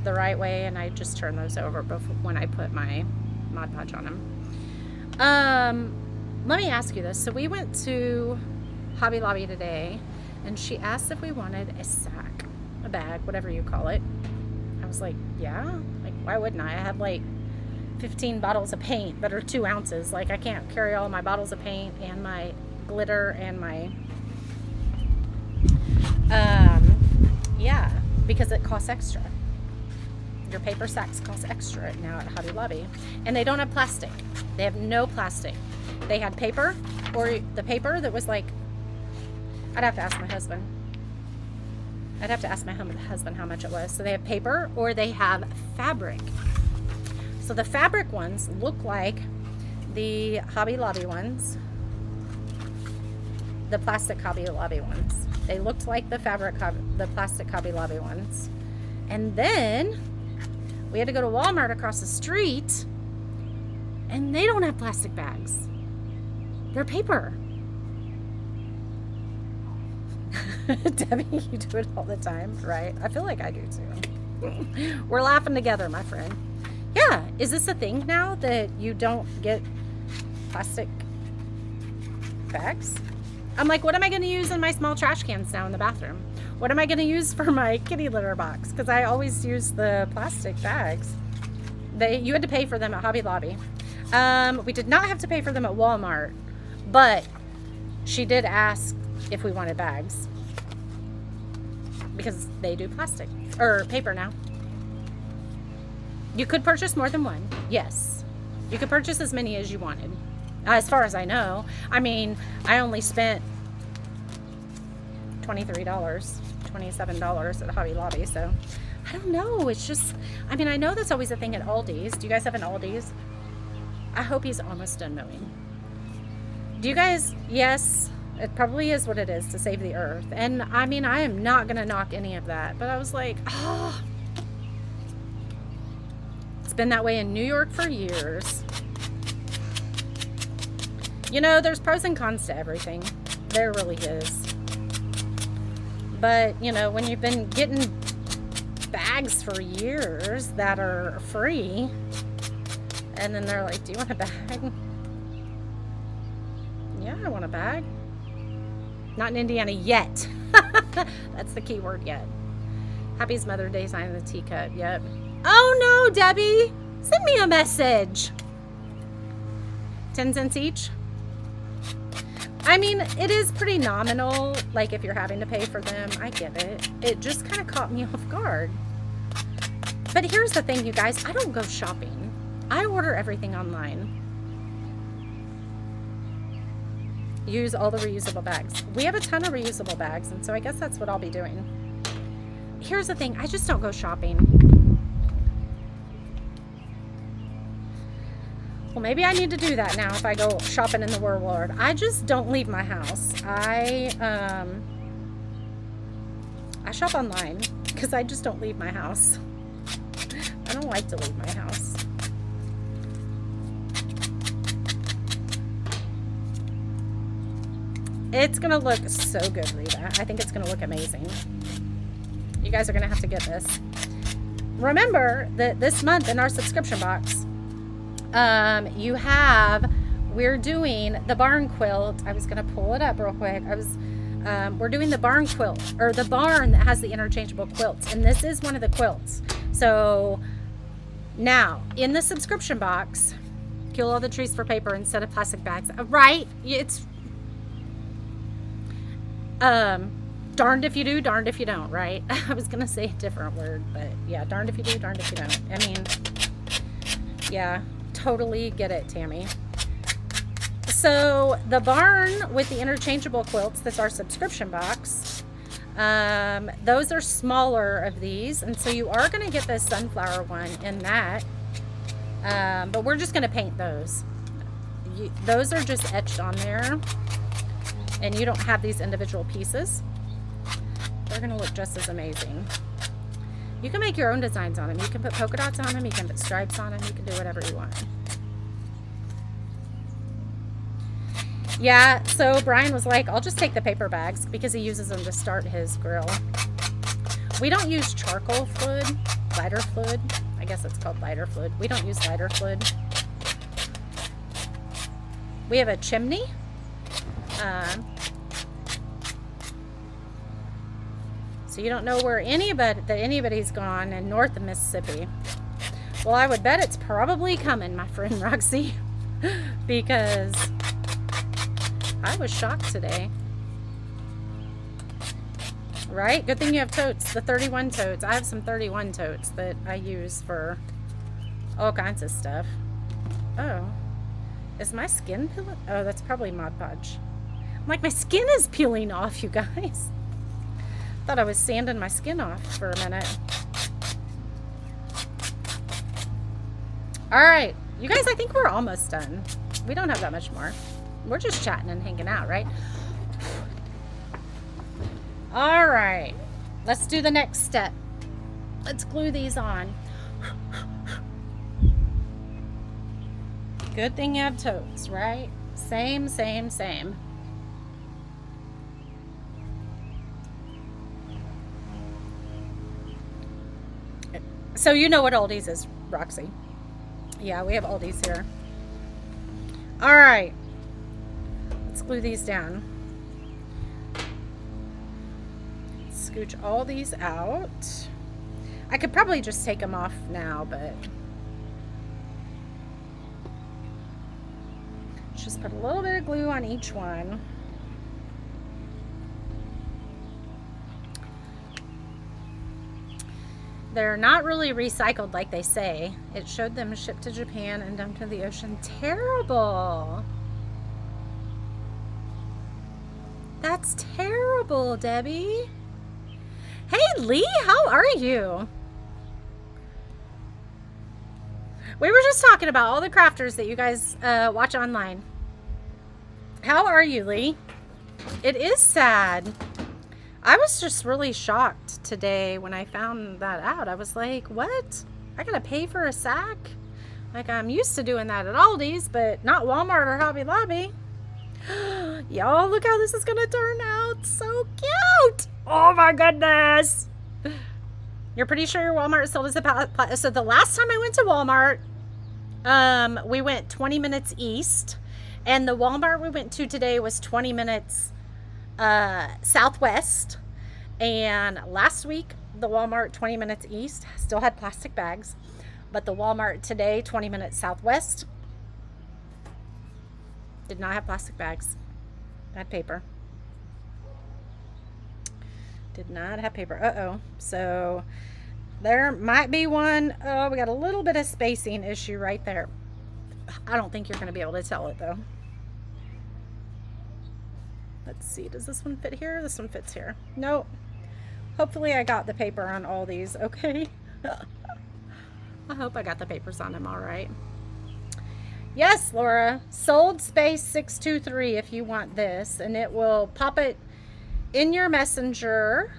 the right way, and I just turned those over before, when I put my Mod Podge on them. Let me ask you this. So we went to Hobby Lobby today, and she asked if we wanted a sack, a bag, whatever you call it. I was like, yeah. Like, why wouldn't I? I have like 15 bottles of paint that are 2 ounces. Like, I can't carry all my bottles of paint and my glitter and my, yeah, because it costs extra. Your paper sacks cost extra now at Hobby Lobby. And they don't have plastic. They have no plastic. They had paper, or the paper that was like, I'd have to ask my husband. I'd have to ask my husband how much it was. So they have paper, or they have fabric. So the fabric ones look like the Hobby Lobby ones. The plastic Hobby Lobby ones. They looked like the plastic Hobby Lobby ones. And then we had to go to Walmart across the street, and they don't have plastic bags. They're paper. Debbie, you do it all the time, right? I feel like I do too. We're laughing together, my friend. Yeah, is this a thing now that you don't get plastic bags? I'm like, what am I going to use in my small trash cans now in the bathroom? What am I going to use for my kitty litter box? Because I always use the plastic bags. You had to pay for them at Hobby Lobby. We did not have to pay for them at Walmart, but she did ask if we wanted bags, because they do plastic or paper now. You could purchase more than one. Yes, you could purchase as many as you wanted, as far as I know. I mean, I only spent $23, $27 at Hobby Lobby, so I don't know. It's just, I mean, I know that's always a thing at Aldi's. Do you guys have an Aldi's? I hope he's almost done mowing. Do you guys? Yes, it probably is what it is to save the earth. And I mean, I am not going to knock any of that, but I was like, oh, it's been that way in New York for years. You know, there's pros and cons to everything. There really is. But, you know, when you've been getting bags for years that are free. And then they're like, do you want a bag? Yeah, I want a bag. Not in Indiana yet. That's the key word, yet. Happy's Mother's Day sign in the teacup. Yep. Oh no, Debbie. Send me a message. 10 cents each. I mean, it is pretty nominal. Like if you're having to pay for them, I get it. It just kind of caught me off guard. But here's the thing, you guys. I don't go shopping. I order everything online. Use all the reusable bags. We have a ton of reusable bags, and so I guess that's what I'll be doing. Here's the thing, I just don't go shopping. Well, maybe I need to do that now if I go shopping in the World. I just don't leave my house. I shop online because I just don't leave my house. I don't like to leave my house. It's gonna look so good, Rita. I think it's gonna look amazing. You guys are gonna have to get this. Remember that this month in our subscription box, we're doing the barn quilt. I was gonna pull it up real quick. We're doing the barn quilt, or the barn that has the interchangeable quilts, and this is one of the quilts. So now in the subscription box, kill all the trees for paper instead of plastic bags. Right? It's darned if you do, darned if you don't, right? I was gonna say a different word, but yeah, darned if you do, darned if you don't. I mean, yeah, totally get it, Tammy. So the barn with the interchangeable quilts, that's our subscription box. Those are smaller of these, and so you are gonna get the sunflower one in that. But we're just gonna paint those. Those are just etched on there. And you don't have these individual pieces. They're gonna look just as amazing. You can make your own designs on them. You can put polka dots on them, you can put stripes on them, you can do whatever you want. Yeah, so Brian was like, I'll just take the paper bags because he uses them to start his grill. We don't use charcoal fluid, lighter fluid. I guess it's called lighter fluid. We don't use lighter fluid. We have a chimney. So you don't know where anybody's gone in north of Mississippi. Well, I would bet it's probably coming, my friend Roxy, because I was shocked today. Right? Good thing you have totes, the 31 totes. I have some 31 totes that I use for all kinds of stuff. Oh, is my skin peeling? Oh, that's probably Mod Podge. I'm like, my skin is peeling off, you guys. Thought I was sanding my skin off for a minute. All right, you guys, I think we're almost done. We don't have that much more. We're just chatting and hanging out, right? All right, let's do the next step. Let's glue these on. Good thing you have totes, right? Same, same, same. So you know what Aldi's is, Roxy. Yeah, we have Aldi's here. All right. Let's glue these down. Scooch all these out. I could probably just take them off now, but just put a little bit of glue on each one. They're not really recycled like they say. It showed them shipped to Japan and dumped in the ocean. Terrible. That's terrible, Debbie. Hey, Lee, how are you? We were just talking about all the crafters that you guys watch online. How are you, Lee? It is sad. I was just really shocked today when I found that out. I was like, what? I gotta pay for a sack? Like, I'm used to doing that at Aldi's, but not Walmart or Hobby Lobby. Y'all, look how this is gonna turn out. So cute. Oh my goodness. You're pretty sure your Walmart sold us a so the last time I went to Walmart, we went 20 minutes east, and the Walmart we went to today was 20 minutes southwest. And last week, the Walmart 20 minutes east still had plastic bags, but the Walmart today 20 minutes southwest did not have plastic bags. Had paper. Did not have paper. Uh-oh. So there might be one. Oh, we got a little bit of spacing issue right there. I don't think you're going to be able to tell it though. Let's see. Does this one fit here? This one fits here. Nope. Hopefully I got the paper on all these. Okay. I hope I got the papers on them all right. Yes, Laura. Sold space 623 if you want this, and it will pop it in your messenger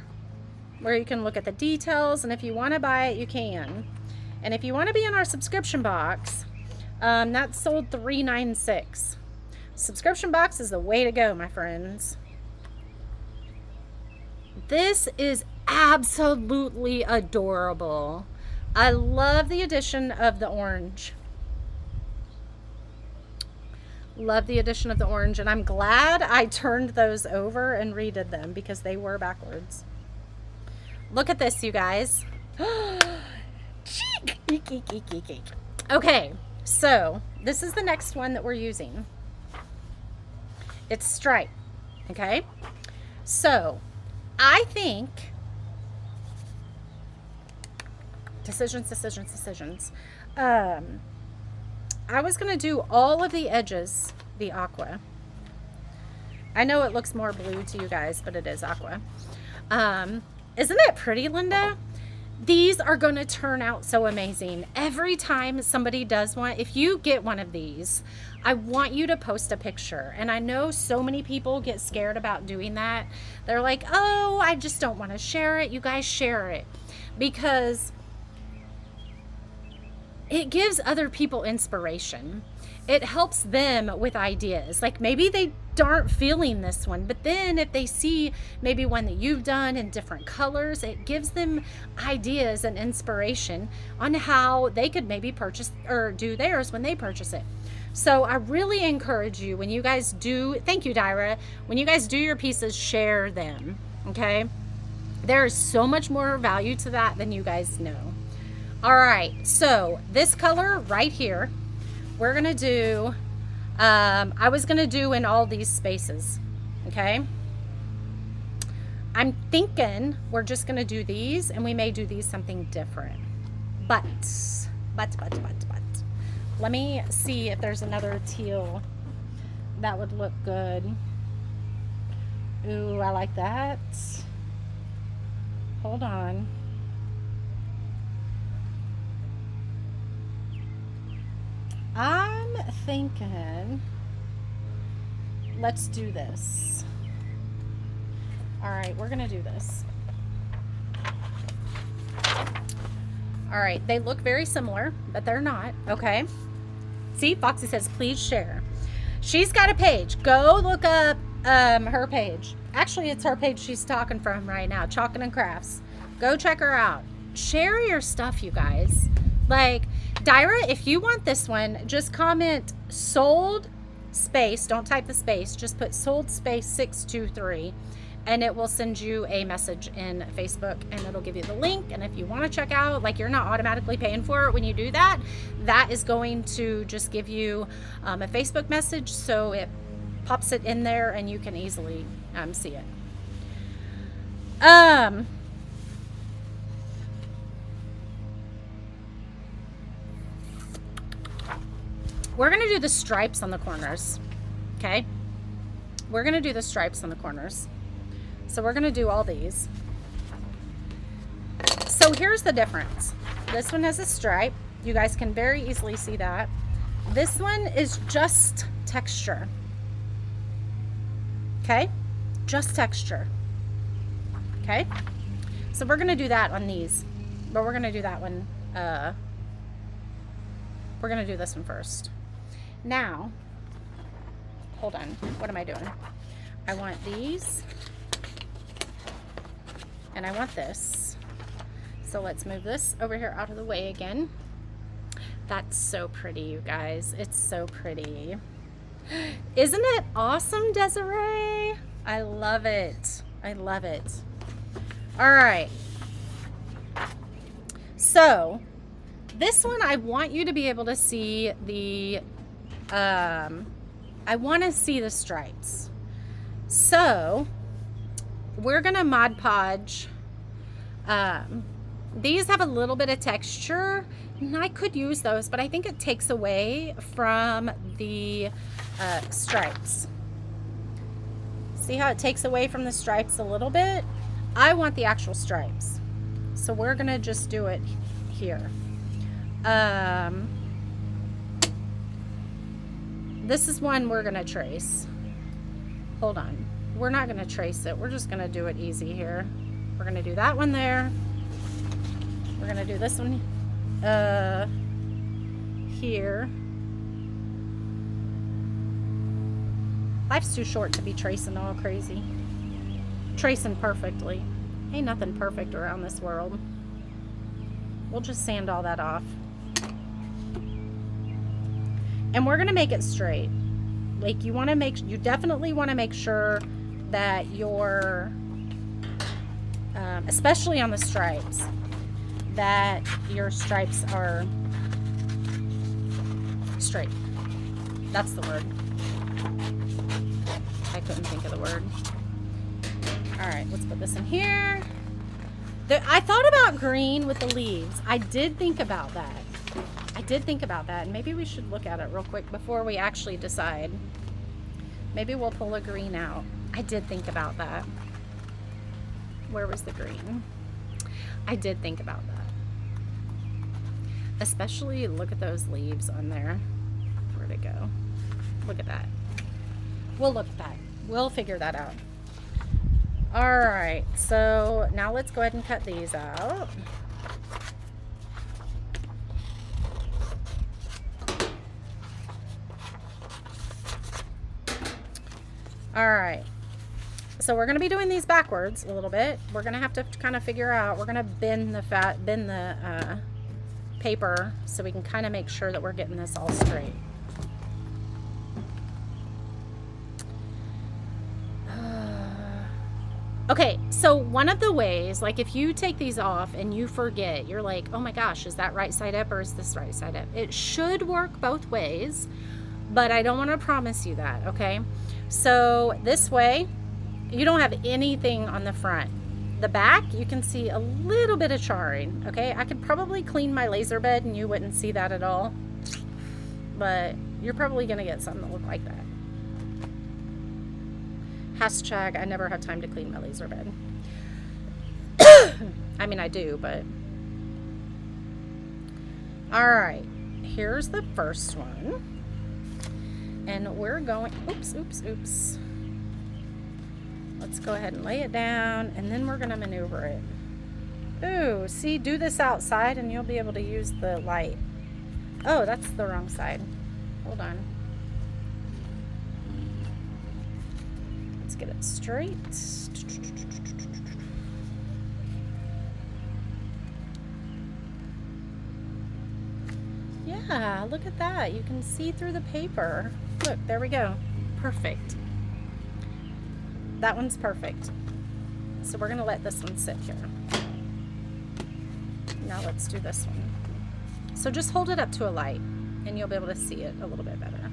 where you can look at the details, and if you want to buy it, you can. And if you want to be in our subscription box, that's sold $396. Subscription box is the way to go, my friends. This is absolutely adorable. I love the addition of the orange. Love the addition of the orange, and I'm glad I turned those over and redid them because they were backwards. Look at this, you guys. Okay, so this is the next one that we're using. It's stripe, okay? So I think decisions. I was going to do all of the edges the aqua. I know it looks more blue to you guys, but it is aqua. Isn't it pretty, Linda? These are going to turn out so amazing. Every time somebody does one, if you get one of these, I want you to post a picture. And I know so many people get scared about doing that. They're like, oh, I just don't want to share it. You guys share it. Because it gives other people inspiration. It helps them with ideas. Like maybe they aren't feeling this one, but then if they see maybe one that you've done in different colors, it gives them ideas and inspiration on how they could maybe purchase or do theirs when they purchase it. So I really encourage you, when you guys do, thank you, Dyra, when you guys do your pieces, share them, okay? There is so much more value to that than you guys know. All right, so this color right here, we're gonna do, I was gonna do in all these spaces, okay? I'm thinking we're just gonna do these, and we may do these something different. But. Let me see if there's another teal that would look good. Ooh, I like that. Hold on. I'm thinking, let's do this. All right, we're gonna do this. All right, they look very similar, but they're not, okay? See, Foxy says, please share. She's got a page. Go look up her page. Actually, it's her page she's talking from right now, Chalkin' and Crafts. Go check her out. Share your stuff, you guys. Like, Dyra, if you want this one, just comment sold space. Don't type the space. Just put sold space 623. And it will send you a message in Facebook, and it'll give you the link. And if you want to check out, like, you're not automatically paying for it when you do that, that is going to just give you a Facebook message, so it pops it in there and you can easily see it. We're gonna do the stripes on the corners, okay? We're gonna do the stripes on the corners. So we're gonna do all these. So here's the difference. This one has a stripe. You guys can very easily see that. This one is just texture. Okay? Just texture. Okay? So we're gonna do that on these. But we're gonna do that one, we're gonna do this one first. Now, hold on, what am I doing? I want these. And I want this. So let's move this over here out of the way again. That's so pretty, you guys. It's so pretty. Isn't it awesome, Desiree? I love it. I love it. All right. So this one, I want you to be able to see the, I want to see the stripes. So we're going to Mod Podge. These have a little bit of texture, and I could use those, but I think it takes away from the stripes. See how it takes away from the stripes a little bit? I want the actual stripes. So we're gonna just do it here. This is one we're gonna trace. Hold on. We're not gonna trace it. We're just gonna do it easy here. We're gonna do that one there. We're gonna do this one here. Life's too short to be tracing all crazy. Tracing perfectly. Ain't nothing perfect around this world. We'll just sand all that off. And we're gonna make it straight. Like you definitely wanna make sure that your, especially on the stripes, that your stripes are straight. That's the word. I couldn't think of the word. All right, let's put this in here. I thought about green with the leaves. I did think about that. And maybe we should look at it real quick before we actually decide. Maybe we'll pull a green out. I did think about that. Where was the green? I did think about that. Especially look at those leaves on there. Where'd it go? Look at that. We'll look at that. We'll figure that out. All right, so now let's go ahead and cut these out. All right, so we're gonna be doing these backwards a little bit. We're gonna have to kind of figure out, we're gonna bend the paper so we can kind of make sure that we're getting this all straight. Okay, so one of the ways, like if you take these off and you forget, you're like, oh my gosh, is that right side up or is this right side up? It should work both ways, but I don't want to promise you that, okay? So this way, you don't have anything on the front. The back, you can see a little bit of charring, okay? I could probably clean my laser bed and you wouldn't see that at all, but you're probably gonna get something that look like that. Hashtag, I never have time to clean my laser bed. I mean, I do, but. All right, here's the first one. And we're going, oops. Let's go ahead and lay it down, and then we're gonna maneuver it. Ooh, see, do this outside and you'll be able to use the light. Oh, that's the wrong side. Hold on. Get it straight. Yeah, look at that. You can see through the paper. Look, there we go. Perfect. That one's perfect. So we're gonna let this one sit here. Now let's do this one. So just hold it up to a light and you'll be able to see it a little bit better.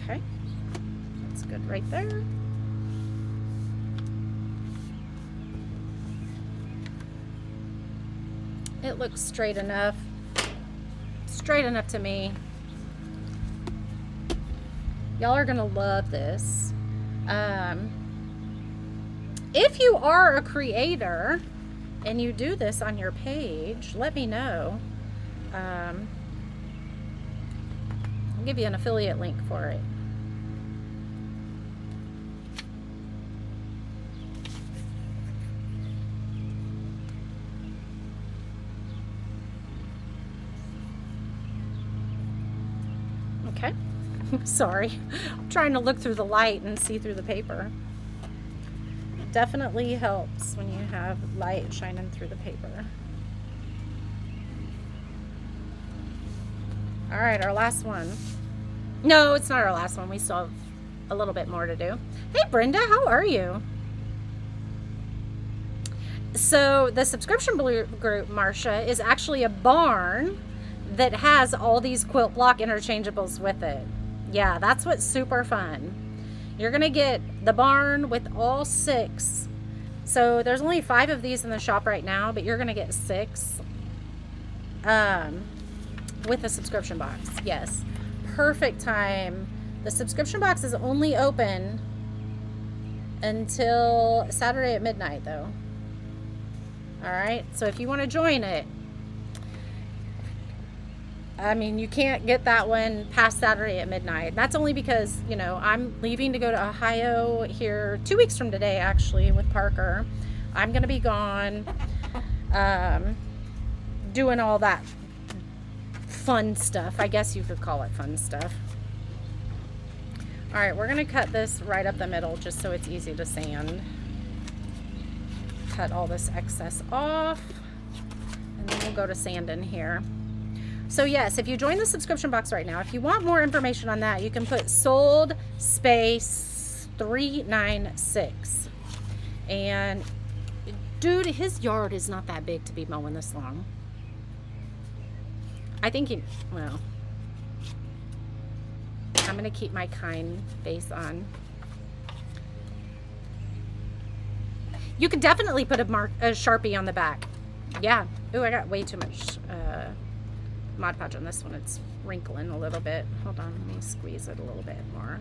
Okay, that's good right there. It looks straight enough to me. Y'all are gonna love this. If you are a creator and you do this on your page, let me know. I'll give you an affiliate link for it. Okay. Sorry. I'm trying to look through the light and see through the paper. It definitely helps when you have light shining through the paper. All right, our last one. No, it's not our last one. We still have a little bit more to do. Hey, Brenda, how are you? So the subscription group, Marcia, is actually a barn that has all these Quilt Block interchangeables with it. Yeah, that's what's super fun. You're going to get the barn with all 6. So there's only 5 of these in the shop right now, but you're going to get 6 with a subscription box. Yes, perfect time. The subscription box is only open until Saturday at midnight, though. All right, so if you want to join it, I mean, you can't get that one past Saturday at midnight. That's only because, you know, I'm leaving to go to Ohio here 2 weeks from today, actually, with Parker. I'm going to be gone doing all that fun stuff. I guess you could call it fun stuff. All right, we're going to cut this right up the middle just so it's easy to sand. Cut all this excess off, and then we'll go to sanding here. So yes, if you join the subscription box right now, if you want more information on that, you can put sold space 396. And dude, his yard is not that big to be mowing this long. I think he, well, I'm gonna keep my kind face on. You could definitely put a Sharpie on the back. Yeah. Ooh, I got way too much Mod Podge on this one. It's wrinkling a little bit. Hold on, let me squeeze it a little bit more.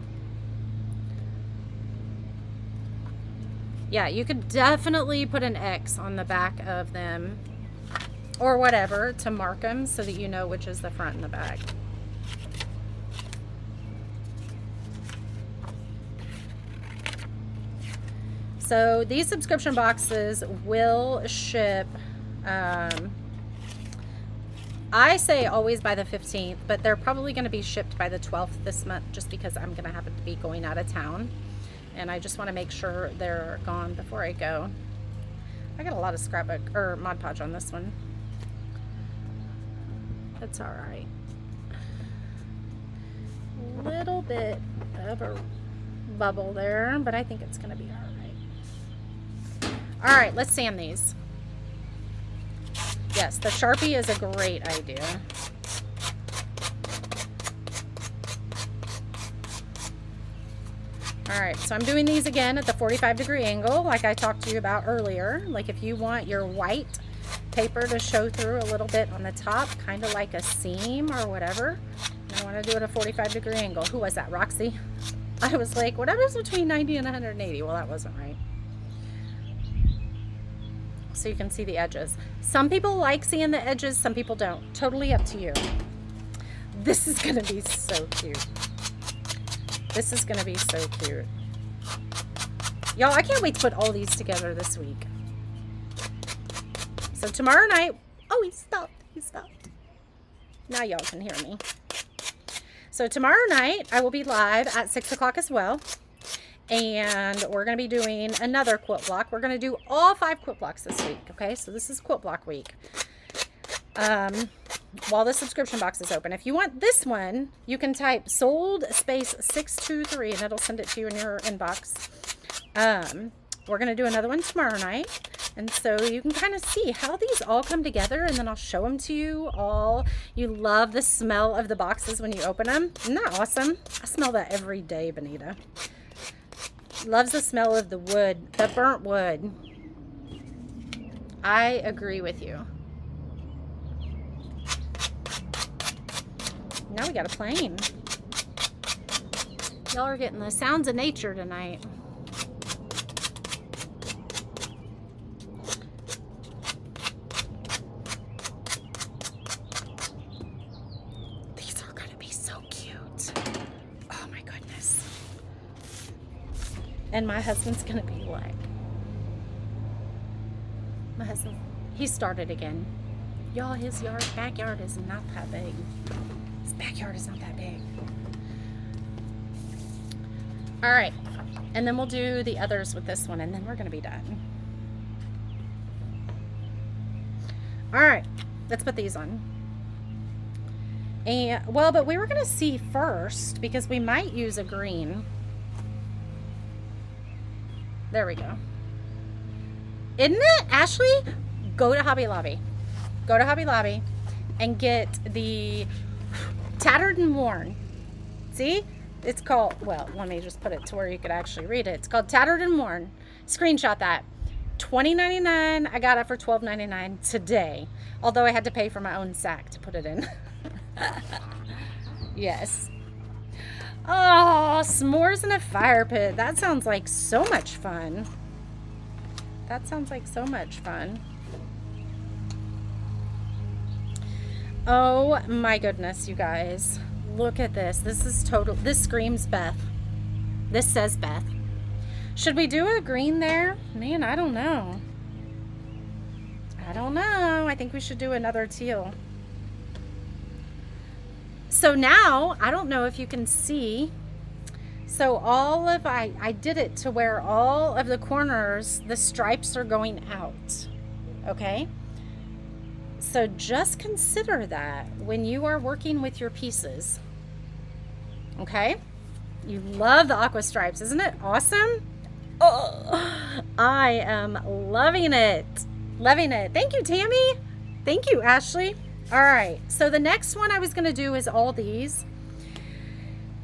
Yeah, you could definitely put an X on the back of them or whatever to mark them so that you know which is the front and the back. So these subscription boxes will ship, I say always by the 15th, but they're probably going to be shipped by the 12th this month just because I'm going to happen to be going out of town. And I just want to make sure they're gone before I go. I got a lot of scrapbook or Mod Podge on this one. That's all right. Little bit of a bubble there, but I think it's going to be all right. All right, let's sand these. Yes, the Sharpie is a great idea. All right, so I'm doing these again at the 45-degree angle like I talked to you about earlier. Like if you want your white paper to show through a little bit on the top, kind of like a seam or whatever, I want to do it at a 45-degree angle. Who was that, Roxy? I was like, whatever's between 90 and 180. Well, that wasn't right. So you can see the edges. Some people like seeing the edges, some people don't. Totally up to you. This is going to be so cute. This is going to be so cute. Y'all, I can't wait to put all these together this week. So tomorrow night, oh, he stopped. He stopped. Now y'all can hear me. So tomorrow night, I will be live at 6 o'clock as well. And we're going to be doing another quilt block. We're going to do all 5 quilt blocks this week. Okay, so this is quilt block week. While the subscription box is open. If you want this one, you can type sold space 623 and it'll send it to you in your inbox. We're going to do another one tomorrow night. And so you can kind of see how these all come together, and then I'll show them to you all. You love the smell of the boxes when you open them. Isn't that awesome? I smell that every day, Benita. Loves the smell of the wood, the burnt wood. I agree with you. Now we got a plane. Y'all are getting the sounds of nature tonight. These are gonna be so cute. Oh my goodness. And my husband's gonna be like, my husband, he started again. Y'all, his backyard is not that big. His backyard is not that big. All right, and then we'll do the others with this one, and then we're gonna be done. All right, let's put these on. And well, but we were gonna see first because we might use a green. There we go. Isn't it, Ashley? Go to Hobby Lobby. Go to Hobby Lobby and get the Tattered and Worn. See? It's called, well, let me just put it to where you could actually read it. It's called Tattered and Worn. Screenshot that. $20.99. I got it for $12.99 today. Although I had to pay for my own sack to put it in. Yes. Oh, s'mores in a fire pit. That sounds like so much fun. That sounds like so much fun. Oh my goodness, you guys. Look at this. This is total. This screams Beth. This says Beth. Should we do a green there? Man, I don't know. I don't know. I think we should do another teal. So now, I don't know if you can see. So all of, I did it to where all of the corners, the stripes are going out. Okay? So just consider that when you are working with your pieces. Okay? You love the aqua stripes. Isn't it awesome? Oh, I am loving it. Loving it. Thank you, Tammy. Thank you, Ashley. All right. So the next one I was going to do is all these.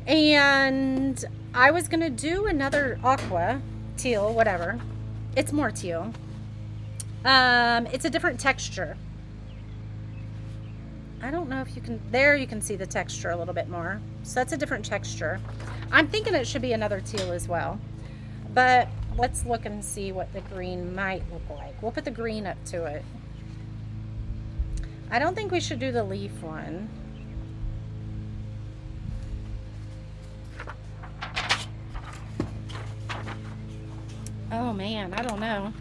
And I was going to do another aqua, teal, whatever. It's more teal. It's a different texture. I don't know if you can, there you can see the texture a little bit more. So that's a different texture. I'm thinking it should be another teal as well. But let's look and see what the green might look like. We'll put the green up to it. I don't think we should do the leaf one. Oh man, I don't know.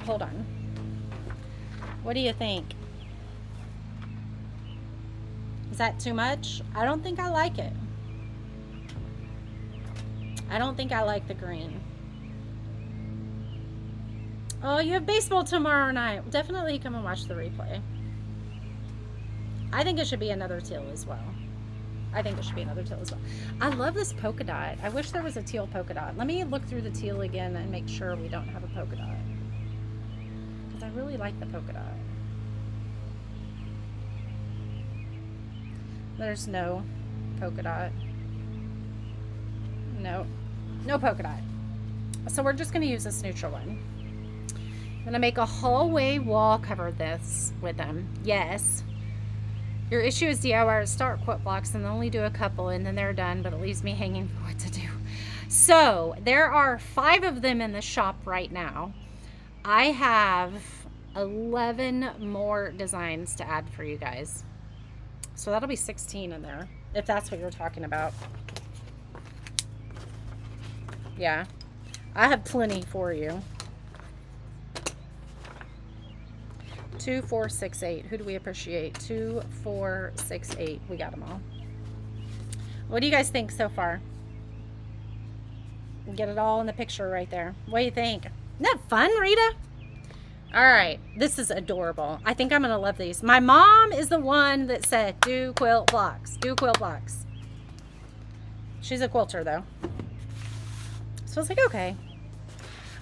Hold on. What do you think? Is that too much? I don't think I like it. I don't think I like the green. Oh, you have baseball tomorrow night. Definitely come and watch the replay. I think it should be another teal as well. I think it should be another teal as well. I love this polka dot. I wish there was a teal polka dot. Let me look through the teal again and make sure we don't have a polka dot. Because I really like the polka dot. There's no polka dot. No. No polka dot. So we're just going to use this neutral one. I'm going to make a hallway wall cover this with them. Yes. Your issue is DIY start quilt blocks and only do a couple and then they're done, but it leaves me hanging for what to do. So there are 5 of them in the shop right now. I have 11 more designs to add for you guys. So that'll be 16 in there, if that's what you're talking about. Yeah, I have plenty for you. 2, 4, 6, 8. Who do we appreciate? 2, 4, 6, 8. We got them all. What do you guys think so far? Get it all in the picture right there. What do you think? Isn't that fun, Rita? All right, this is adorable. I think I'm gonna love these. My mom is the one that said, do quilt blocks, do quilt blocks. She's a quilter though. So I was like, okay.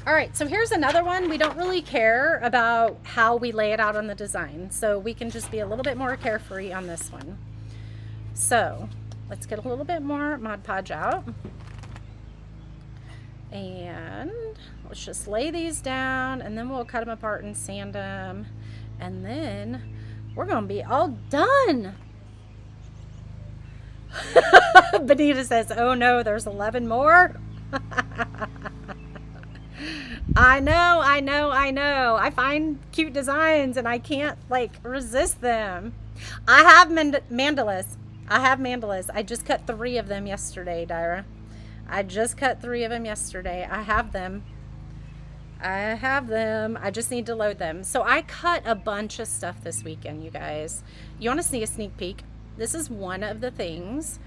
All right, so here's another one. We don't really care about how we lay it out on the design. So we can just be a little bit more carefree on this one. So let's get a little bit more Mod Podge out. And let's just lay these down and then we'll cut them apart and sand them. And then we're going to be all done. Benita says, oh no, there's 11 more. I know. I find cute designs and I can't like resist them. I have mandalas. I just cut 3 of them yesterday, Dyra. I just cut 3 of them yesterday. I have them. I just need to load them. So I cut a bunch of stuff this weekend, you guys. You want to see a sneak peek? This is one of the things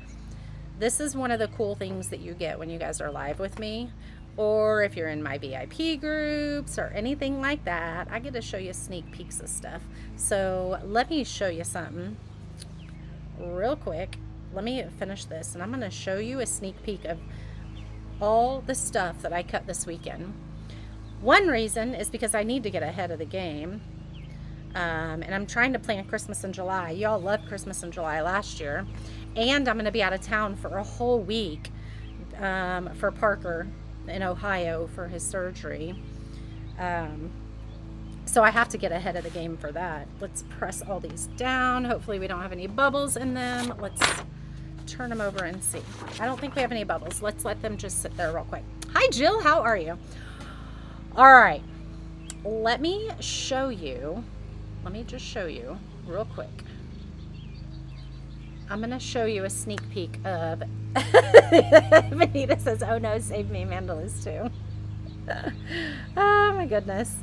this is one of the cool things that you get when you guys are live with me, or if you're in my VIP groups or anything like that. I get to show you sneak peeks of stuff. So let me show you something real quick. Let me finish this, and I'm going to show you a sneak peek of all the stuff that I cut this weekend. One reason is because I need to get ahead of the game, and I'm trying to plan Christmas in July. Y'all loved Christmas in July last year, and I'm going to be out of town for a whole week for Parker in Ohio for his surgery. So I have to get ahead of the game for that. Let's press all these down. Hopefully we don't have any bubbles in them. Let's turn them over and see. I don't think we have any bubbles. Let's let them just sit there real quick. Hi Jill, how are you? All right, let me show you. Let me just show you real quick. I'm going to show you a sneak peek of Benita says, oh no, save me, Mandela's too. Oh my goodness.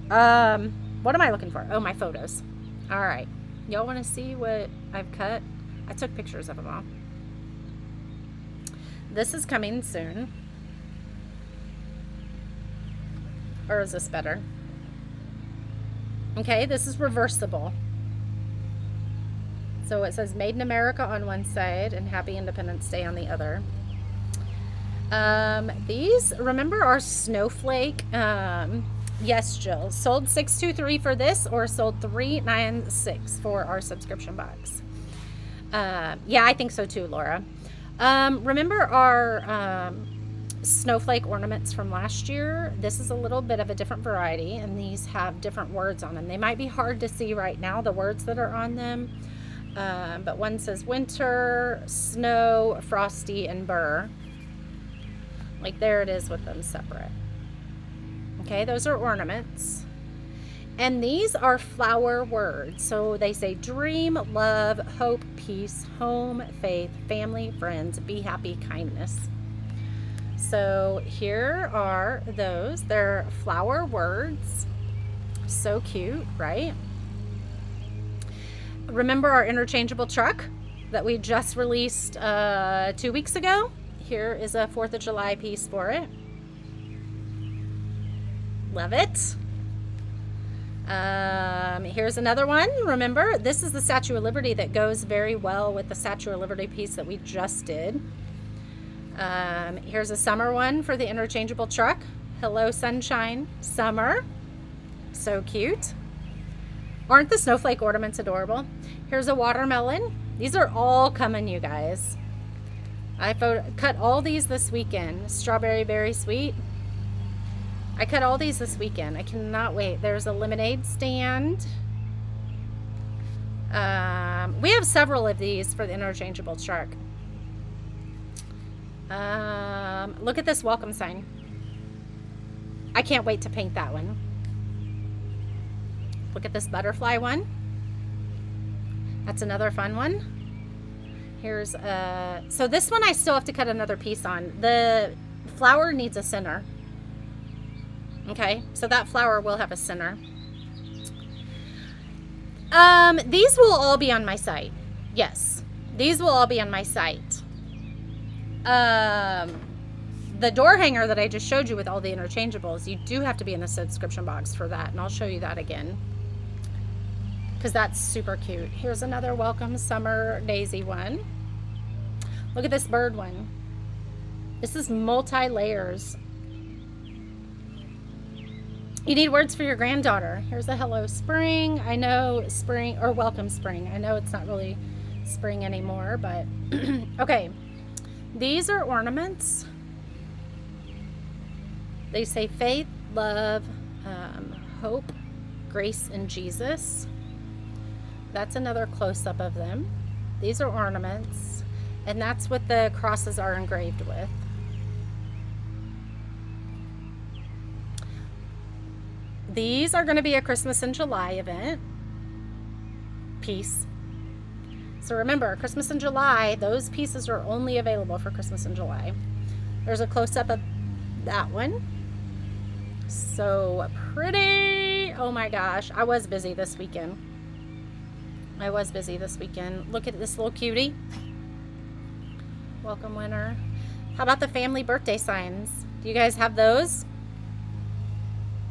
What am I looking for? Oh, my photos. All right. Y'all want to see what I've cut? I took pictures of them all. This is coming soon. Or is this better? Okay, this is reversible. So it says Made in America on one side and Happy Independence Day on the other. These, remember our snowflake? Yes, Jill. Sold $623 for this, or sold $396 for our subscription box. Yeah, I think so too, Laura. Remember our snowflake ornaments from last year? This is a little bit of a different variety, and these have different words on them. They might be hard to see right now, the words that are on them. But one says winter, snow, frosty, and burr. Like there it is with them separate. Okay, those are ornaments. And these are flower words. So they say dream, love, hope, peace, home, faith, family, friends, be happy, kindness. So here are those. They're flower words. So cute, right? Remember our interchangeable truck that we just released 2 weeks ago? Here is a 4th of July piece for it. Love it. Here's another one. Remember, this is the Statue of Liberty that goes very well with the Statue of Liberty piece that we just did. Here's a summer one for the interchangeable truck. Hello, sunshine, summer. So cute. Aren't the snowflake ornaments adorable? Here's a watermelon. These are all coming, you guys. I cut all these this weekend. Strawberry berry sweet. I cut all these this weekend. I cannot wait. There's a lemonade stand. We have several of these for the interchangeable truck. Look at this welcome sign. I can't wait to paint that one. Look at this butterfly one. That's another fun one. Here's so this one I still have to cut another piece on. The flower needs a center. Okay, so that flower will have a center. These will all be on my site. Yes, these will all be on my site. The door hanger that I just showed you with all the interchangeables, you do have to be in the subscription box for that, and I'll show you that again because that's super cute. Here's another welcome summer daisy one. Look at this bird one. This is multi-layers. You need words for your granddaughter. Here's a hello spring. I know spring, or welcome spring. I know it's not really spring anymore, but okay. These are ornaments. They say faith, love, hope, grace, and Jesus. That's another close-up of them. These are ornaments, and that's what the crosses are engraved with. These are going to be a Christmas in July event piece. So remember, Christmas in July, those pieces are only available for Christmas in July. There's a close-up of that one. So pretty. Oh my gosh, I was busy this weekend. Look at this little cutie. Welcome, winner. How about the family birthday signs? Do you guys have those?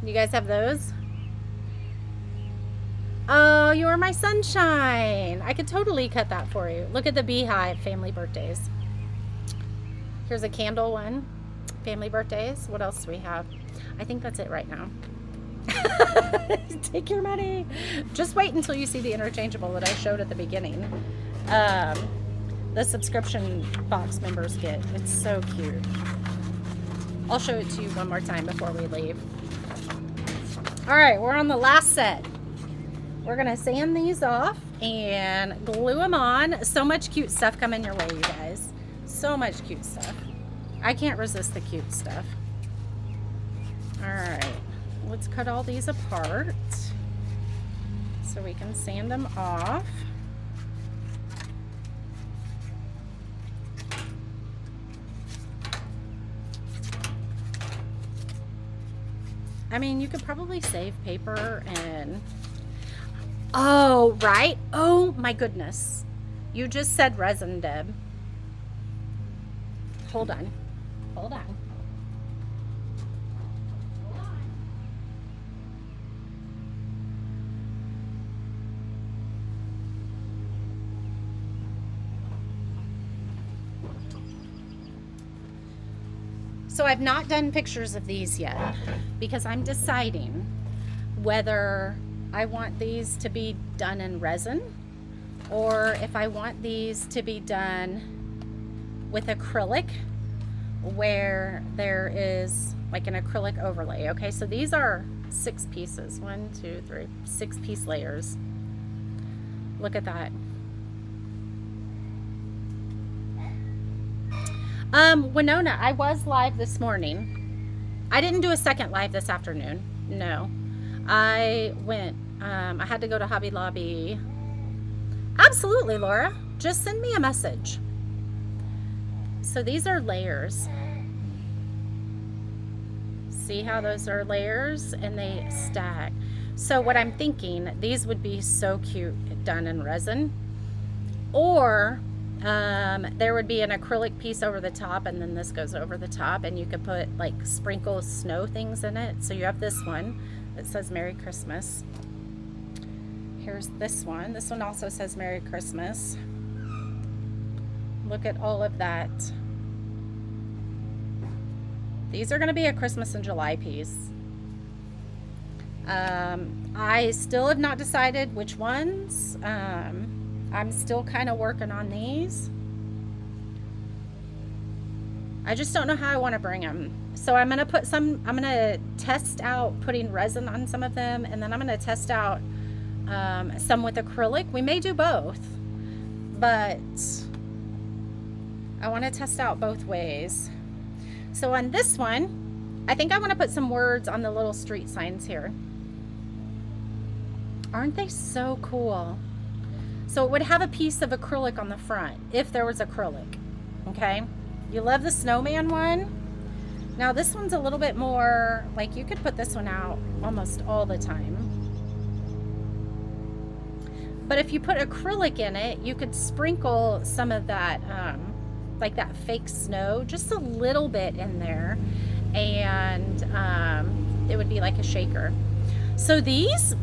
You guys have those? Oh, you are my sunshine. I could totally cut that for you. Look at the beehive family birthdays. Here's a candle one. Family birthdays. What else do we have? I think that's it right now. Take your money. Just wait until you see the interchangeable that I showed at the beginning. The subscription box members get. It's so cute. I'll show it to you one more time before we leave. All right, we're on the last set. We're gonna sand these off and glue them on. So much cute stuff coming your way, you guys. So much cute stuff. I can't resist the cute stuff. All right, let's cut all these apart so we can sand them off. I mean, you could probably save paper and... Oh, right? Oh, my goodness. You just said resin, Deb. Hold on. Hold on. Hold on. So I've not done pictures of these yet because I'm deciding whether I want these to be done in resin or if I want these to be done with acrylic where there is like an acrylic overlay. Okay, so these are 6 pieces. 1, 2, 3, 6-piece layers. Look at that. Winona, I was live this morning. I didn't do a second live this afternoon. No. I went, I had to go to Hobby Lobby. Absolutely, Laura. Just send me a message. So these are layers. See how those are layers and they stack. So what I'm thinking, these would be so cute done in resin. Or there would be an acrylic piece over the top and then this goes over the top and you could put like sprinkle snow things in it. So you have this one that says Merry Christmas. Here's this one. This one also says Merry Christmas. Look at all of that. These are going to be a Christmas in July piece. I still have not decided which ones. I'm still kind of working on these. I just don't know how I want to bring them. So I'm going to put some, I'm going to test out putting resin on some of them, and then I'm going to test out some with acrylic. We may do both, but I want to test out both ways. So on this one, I think I want to put some words on the little street signs here. Aren't they so cool? So it would have a piece of acrylic on the front, if there was acrylic, okay? You love the snowman one? Now this one's a little bit more, like you could put this one out almost all the time. But if you put acrylic in it, you could sprinkle some of that, like that fake snow, just a little bit in there, and it would be like a shaker. So these,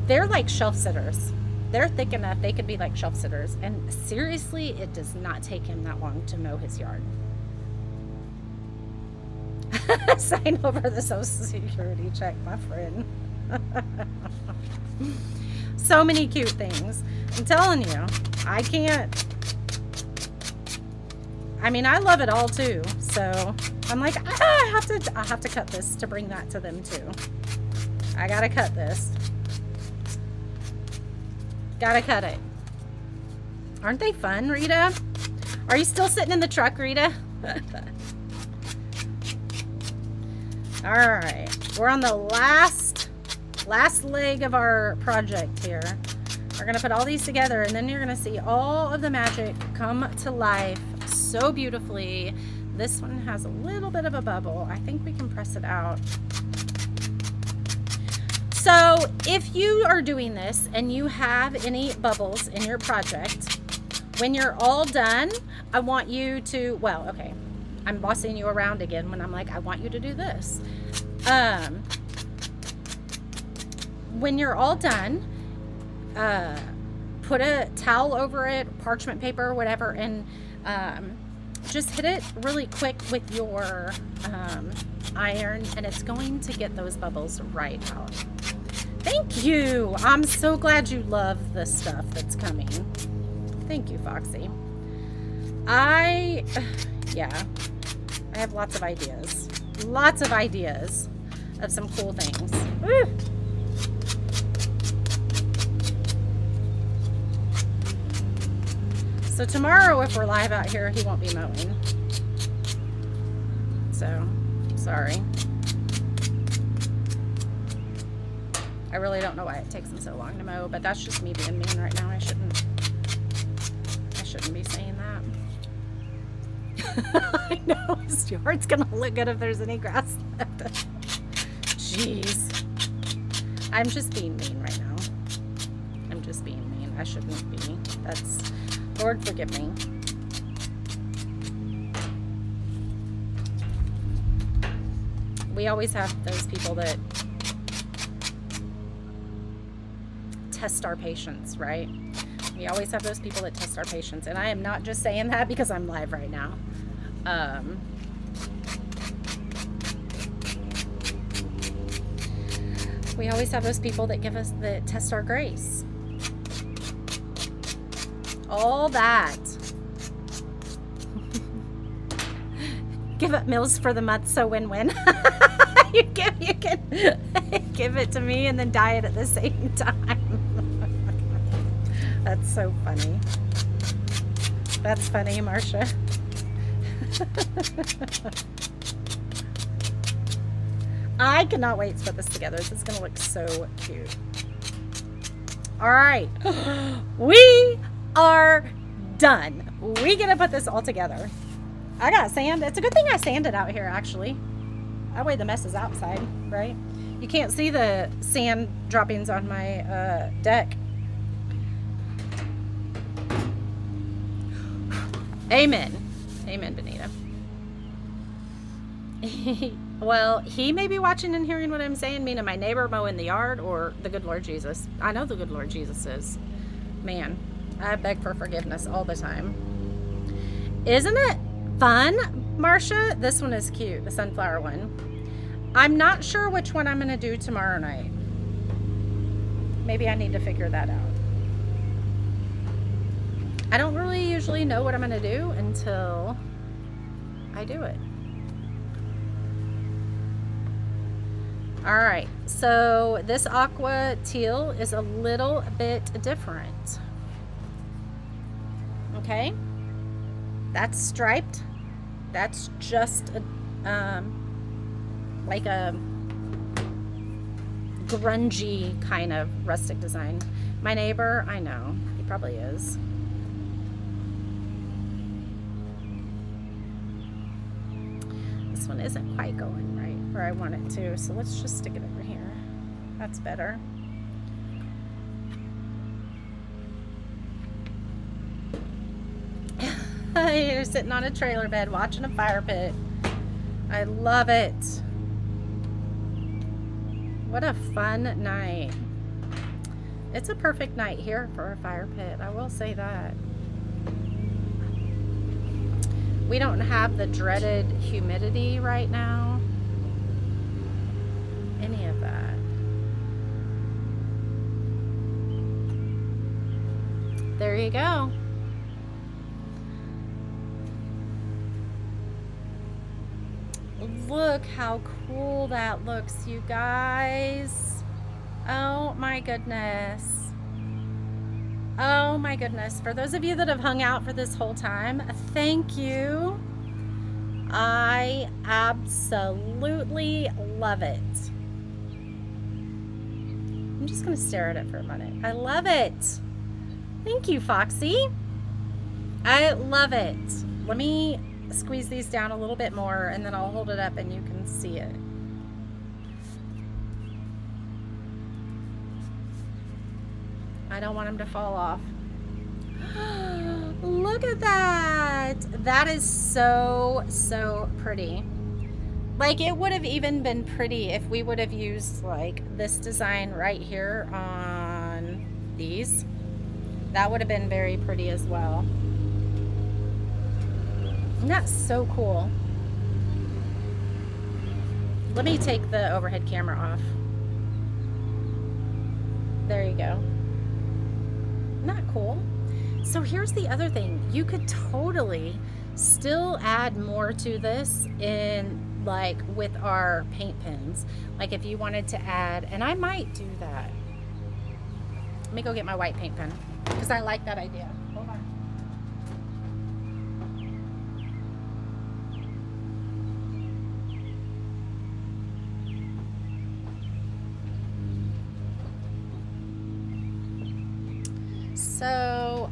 they're like shelf sitters. They're thick enough, they could be like shelf sitters. And seriously, it does not take him that long to mow his yard. Sign over the Social Security check, my friend. So many cute things. I'm telling you, I can't. I mean, I love it all too. So I'm like, I have to cut this to bring that to them too. I gotta cut this. Gotta cut it. Aren't they fun, Rita? Are you still sitting in the truck, Rita? All right, we're on the last leg of our project here. We're gonna put all these together and then you're gonna see all of the magic come to life so beautifully. This one has a little bit of a bubble. I think we can press it out. So if you are doing this and you have any bubbles in your project, when you're all done, I want you to, well, okay, I'm bossing you around again when I'm like, I want you to do this. When you're all done, put a towel over it, parchment paper or whatever, and just hit it really quick with your iron, and it's going to get those bubbles right out. Thank you. I'm so glad you love the stuff that's coming. Thank you, Foxy. Yeah, I have lots of ideas. Lots of ideas of some cool things. Woo! So tomorrow, if we're live out here, he won't be mowing. So, sorry. I really don't know why it takes him so long to mow, but that's just me being mean right now. I shouldn't be saying that. I know, his yard's gonna look good if there's any grass left. Jeez. I'm just being mean right now. I'm just being mean. I shouldn't be. That's, Lord forgive me. We always have those people that test our patience, right? We always have those people that test our patience. And I am not just saying that because I'm live right now. We always have those people that test our grace. All that. Give up meals for the month, so win-win. you can give it to me and then diet at the same time. That's so funny. That's funny, Marcia. I cannot wait to put this together. This is going to look so cute. All right. We are done. We get to put this all together. I got sand. It's a good thing I sanded out here, actually. That way the mess is outside, right? You can't see the sand droppings on my deck. Amen. Amen, Benita. Well, he may be watching and hearing what I'm saying, meaning my neighbor mowing the yard or the good Lord Jesus. I know the good Lord Jesus is. Man, I beg for forgiveness all the time. Isn't it fun, Marcia? This one is cute, the sunflower one. I'm not sure which one I'm going to do tomorrow night. Maybe I need to figure that out. I don't really usually know what I'm going to do until I do it. All right, so this aqua teal is a little bit different. Okay, that's striped. That's just a, like a grungy kind of rustic design. My neighbor, I know, he probably is. This one isn't quite going right where I want it to, so let's just stick it over here. That's better. You're sitting on a trailer bed watching a fire pit. I love it. What a fun night. It's a perfect night here for a fire pit, I will say that. We don't have the dreaded humidity right now. Any of that. There you go. Look how cool that looks, you guys. Oh my goodness. Oh my goodness. For those of you that have hung out for this whole time, thank you. I absolutely love it. I'm just going to stare at it for a minute. I love it. Thank you, Foxy. I love it. Let me squeeze these down a little bit more and then I'll hold it up and you can see it. I don't want them to fall off. Look at that. That is so, so pretty. Like, it would have even been pretty if we would have used like this design right here on these. That would have been very pretty as well. And that's so cool. Let me take the overhead camera off. There you go. Not cool. So here's the other thing. You could totally still add more to this in like with our paint pens. Like if you wanted to add, and I might do that. Let me go get my white paint pen because I like that idea. Hold on. So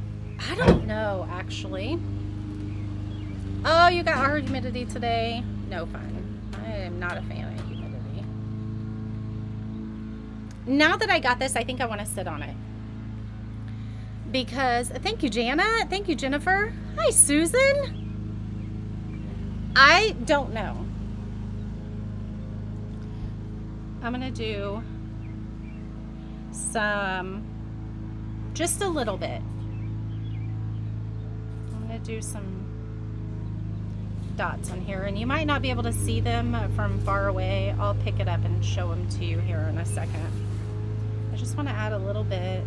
I don't know actually. Oh, you got our humidity today? No fun. I am not a fan of humidity. Now that I got this, I think I want to sit on it. Because, thank you, Jana. Thank you, Jennifer. Hi, Susan. I don't know. I'm going to do some, just a little bit. I'm going to do some dots on here, and you might not be able to see them from far away. I'll pick it up and show them to you here in a second. I just want to add a little bit.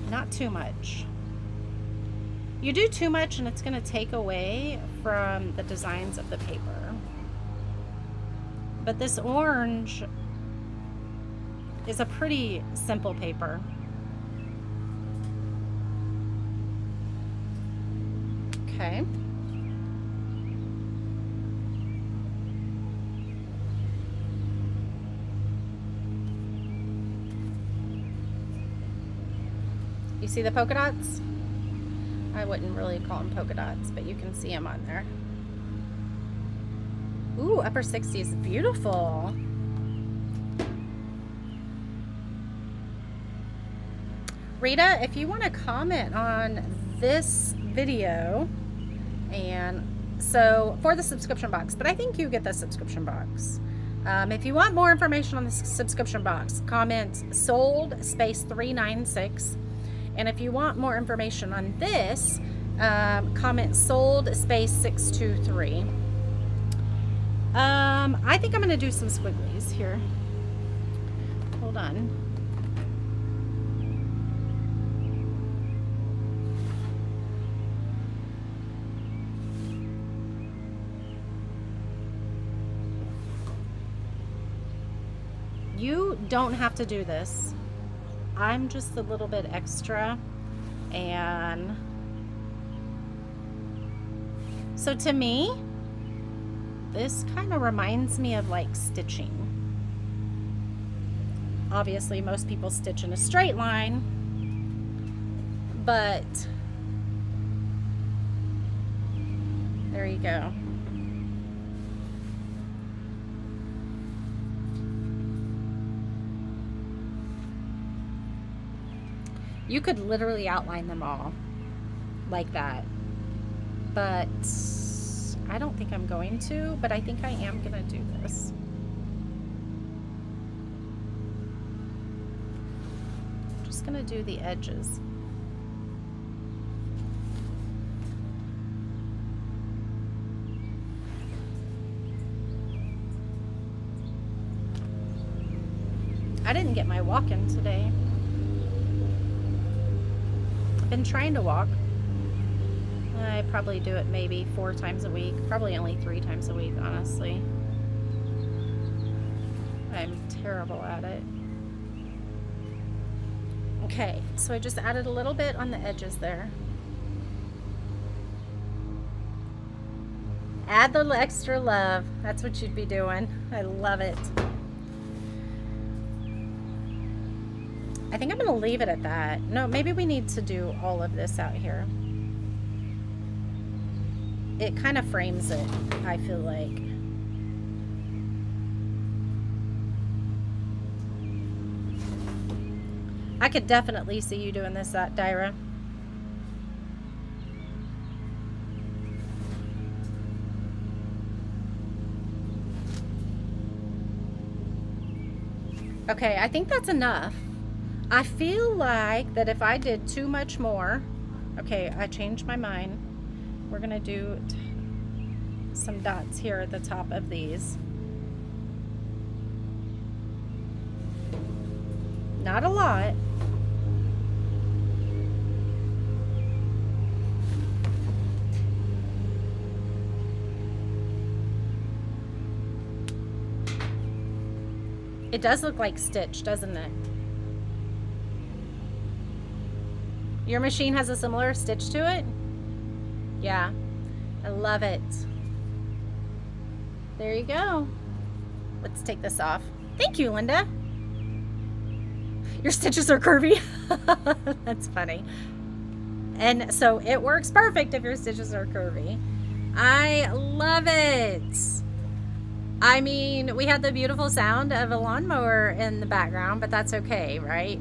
Not too much. You do too much and it's going to take away from the designs of the paper. But this orange is a pretty simple paper. Okay. You see the polka dots? I wouldn't really call them polka dots, but you can see them on there. Ooh, upper 60s, beautiful. Rita, if you want to comment on this video, and so for the subscription box, but I think you get the subscription box. If you want more information on the subscription box, comment sold space 396. And if you want more information on this, comment sold space 623. I think I'm going to do some squigglies here. Hold on. You don't have to do this. I'm just a little bit extra, and so to me this kind of reminds me of like stitching. Obviously most people stitch in a straight line, but there you go. You could literally outline them all like that, but I don't think I'm going to, but I think I am going to do this. I'm just going to do the edges. I didn't get my walk in today. Been trying to walk. I probably do it maybe 4 times a week, probably only 3 times a week, honestly. I'm terrible at it. Okay, so I just added a little bit on the edges there. Add the extra love. That's what you'd be doing. I love it. I think I'm going to leave it at that. No, maybe we need to do all of this out here. It kind of frames it, I feel like. I could definitely see you doing this, Dyra. Okay, I think that's enough. I feel like that if I did too much more, okay, I changed my mind. We're gonna do some dots here at the top of these. Not a lot. It does look like stitch, doesn't it? Your machine has a similar stitch to it? Yeah, I love it. There you go. Let's take this off. Thank you, Linda. Your stitches are curvy. That's funny. And so it works perfect if your stitches are curvy. I love it. I mean, we had the beautiful sound of a lawnmower in the background, but that's okay, right?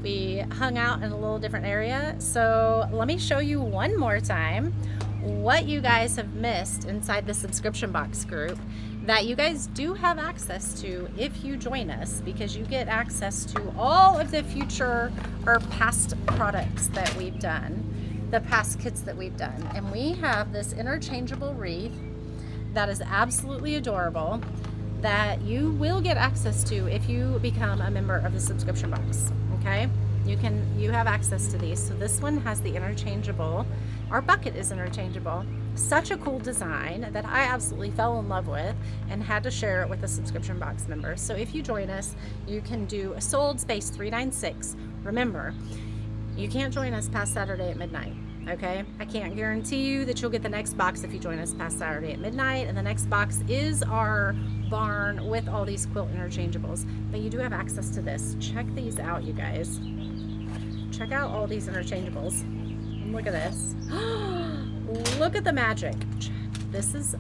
We hung out in a little different area. So let me show you one more time what you guys have missed inside the subscription box group that you guys do have access to if you join us, because you get access to all of the future or past products that we've done, the past kits that we've done. And we have this interchangeable wreath that is absolutely adorable that you will get access to if you become a member of the subscription box. Okay, you have access to these. So this one has the interchangeable, our bucket is interchangeable. Such a cool design that I absolutely fell in love with and had to share it with the subscription box members. So if you join us, you can do a sold space 396. Remember, you can't join us past Saturday at midnight. Okay, I can't guarantee you that you'll get the next box if you join us past Saturday at midnight, and the next box is our barn with all these quilt interchangeables, but you do have access to this. Check these out, you guys. Check out all these interchangeables. Look at this. Look at the magic. This is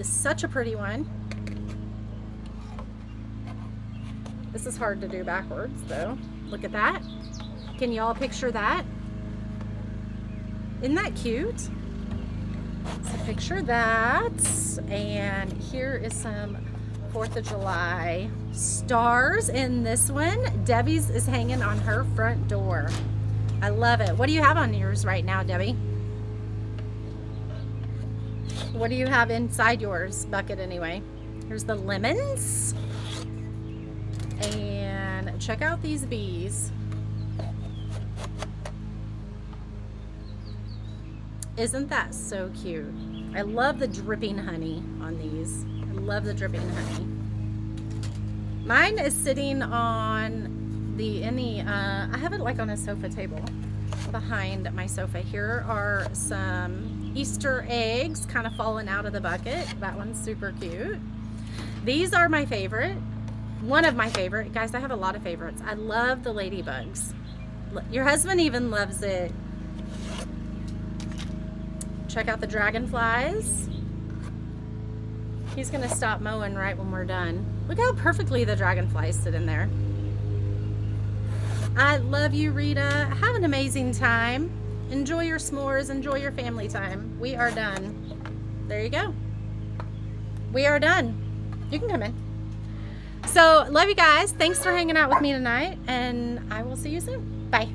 such a pretty one. This is hard to do backwards though. Look at that. Can you all picture that? Isn't that cute? So picture that. And here is some 4th of July stars in this one. Debbie's is hanging on her front door. I love it. What do you have on yours right now, Debbie? What do you have inside yours bucket anyway? Here's the lemons. And check out these bees. Isn't that so cute? I love the dripping honey on these. I love the dripping honey. Mine is sitting on I have it like on a sofa table behind my sofa. Here are some Easter eggs kind of falling out of the bucket. That one's super cute. These are my favorite. One of my favorite. Guys, I have a lot of favorites. I love the ladybugs. Your husband even loves it. Check out the dragonflies. He's gonna stop mowing right when we're done. Look how perfectly the dragonflies sit in there. I love you, Rita. Have an amazing time. Enjoy your s'mores. Enjoy your family time. We are done. There you go. We are done. You can come in. So, love you guys. Thanks for hanging out with me tonight, and I will see you soon. Bye.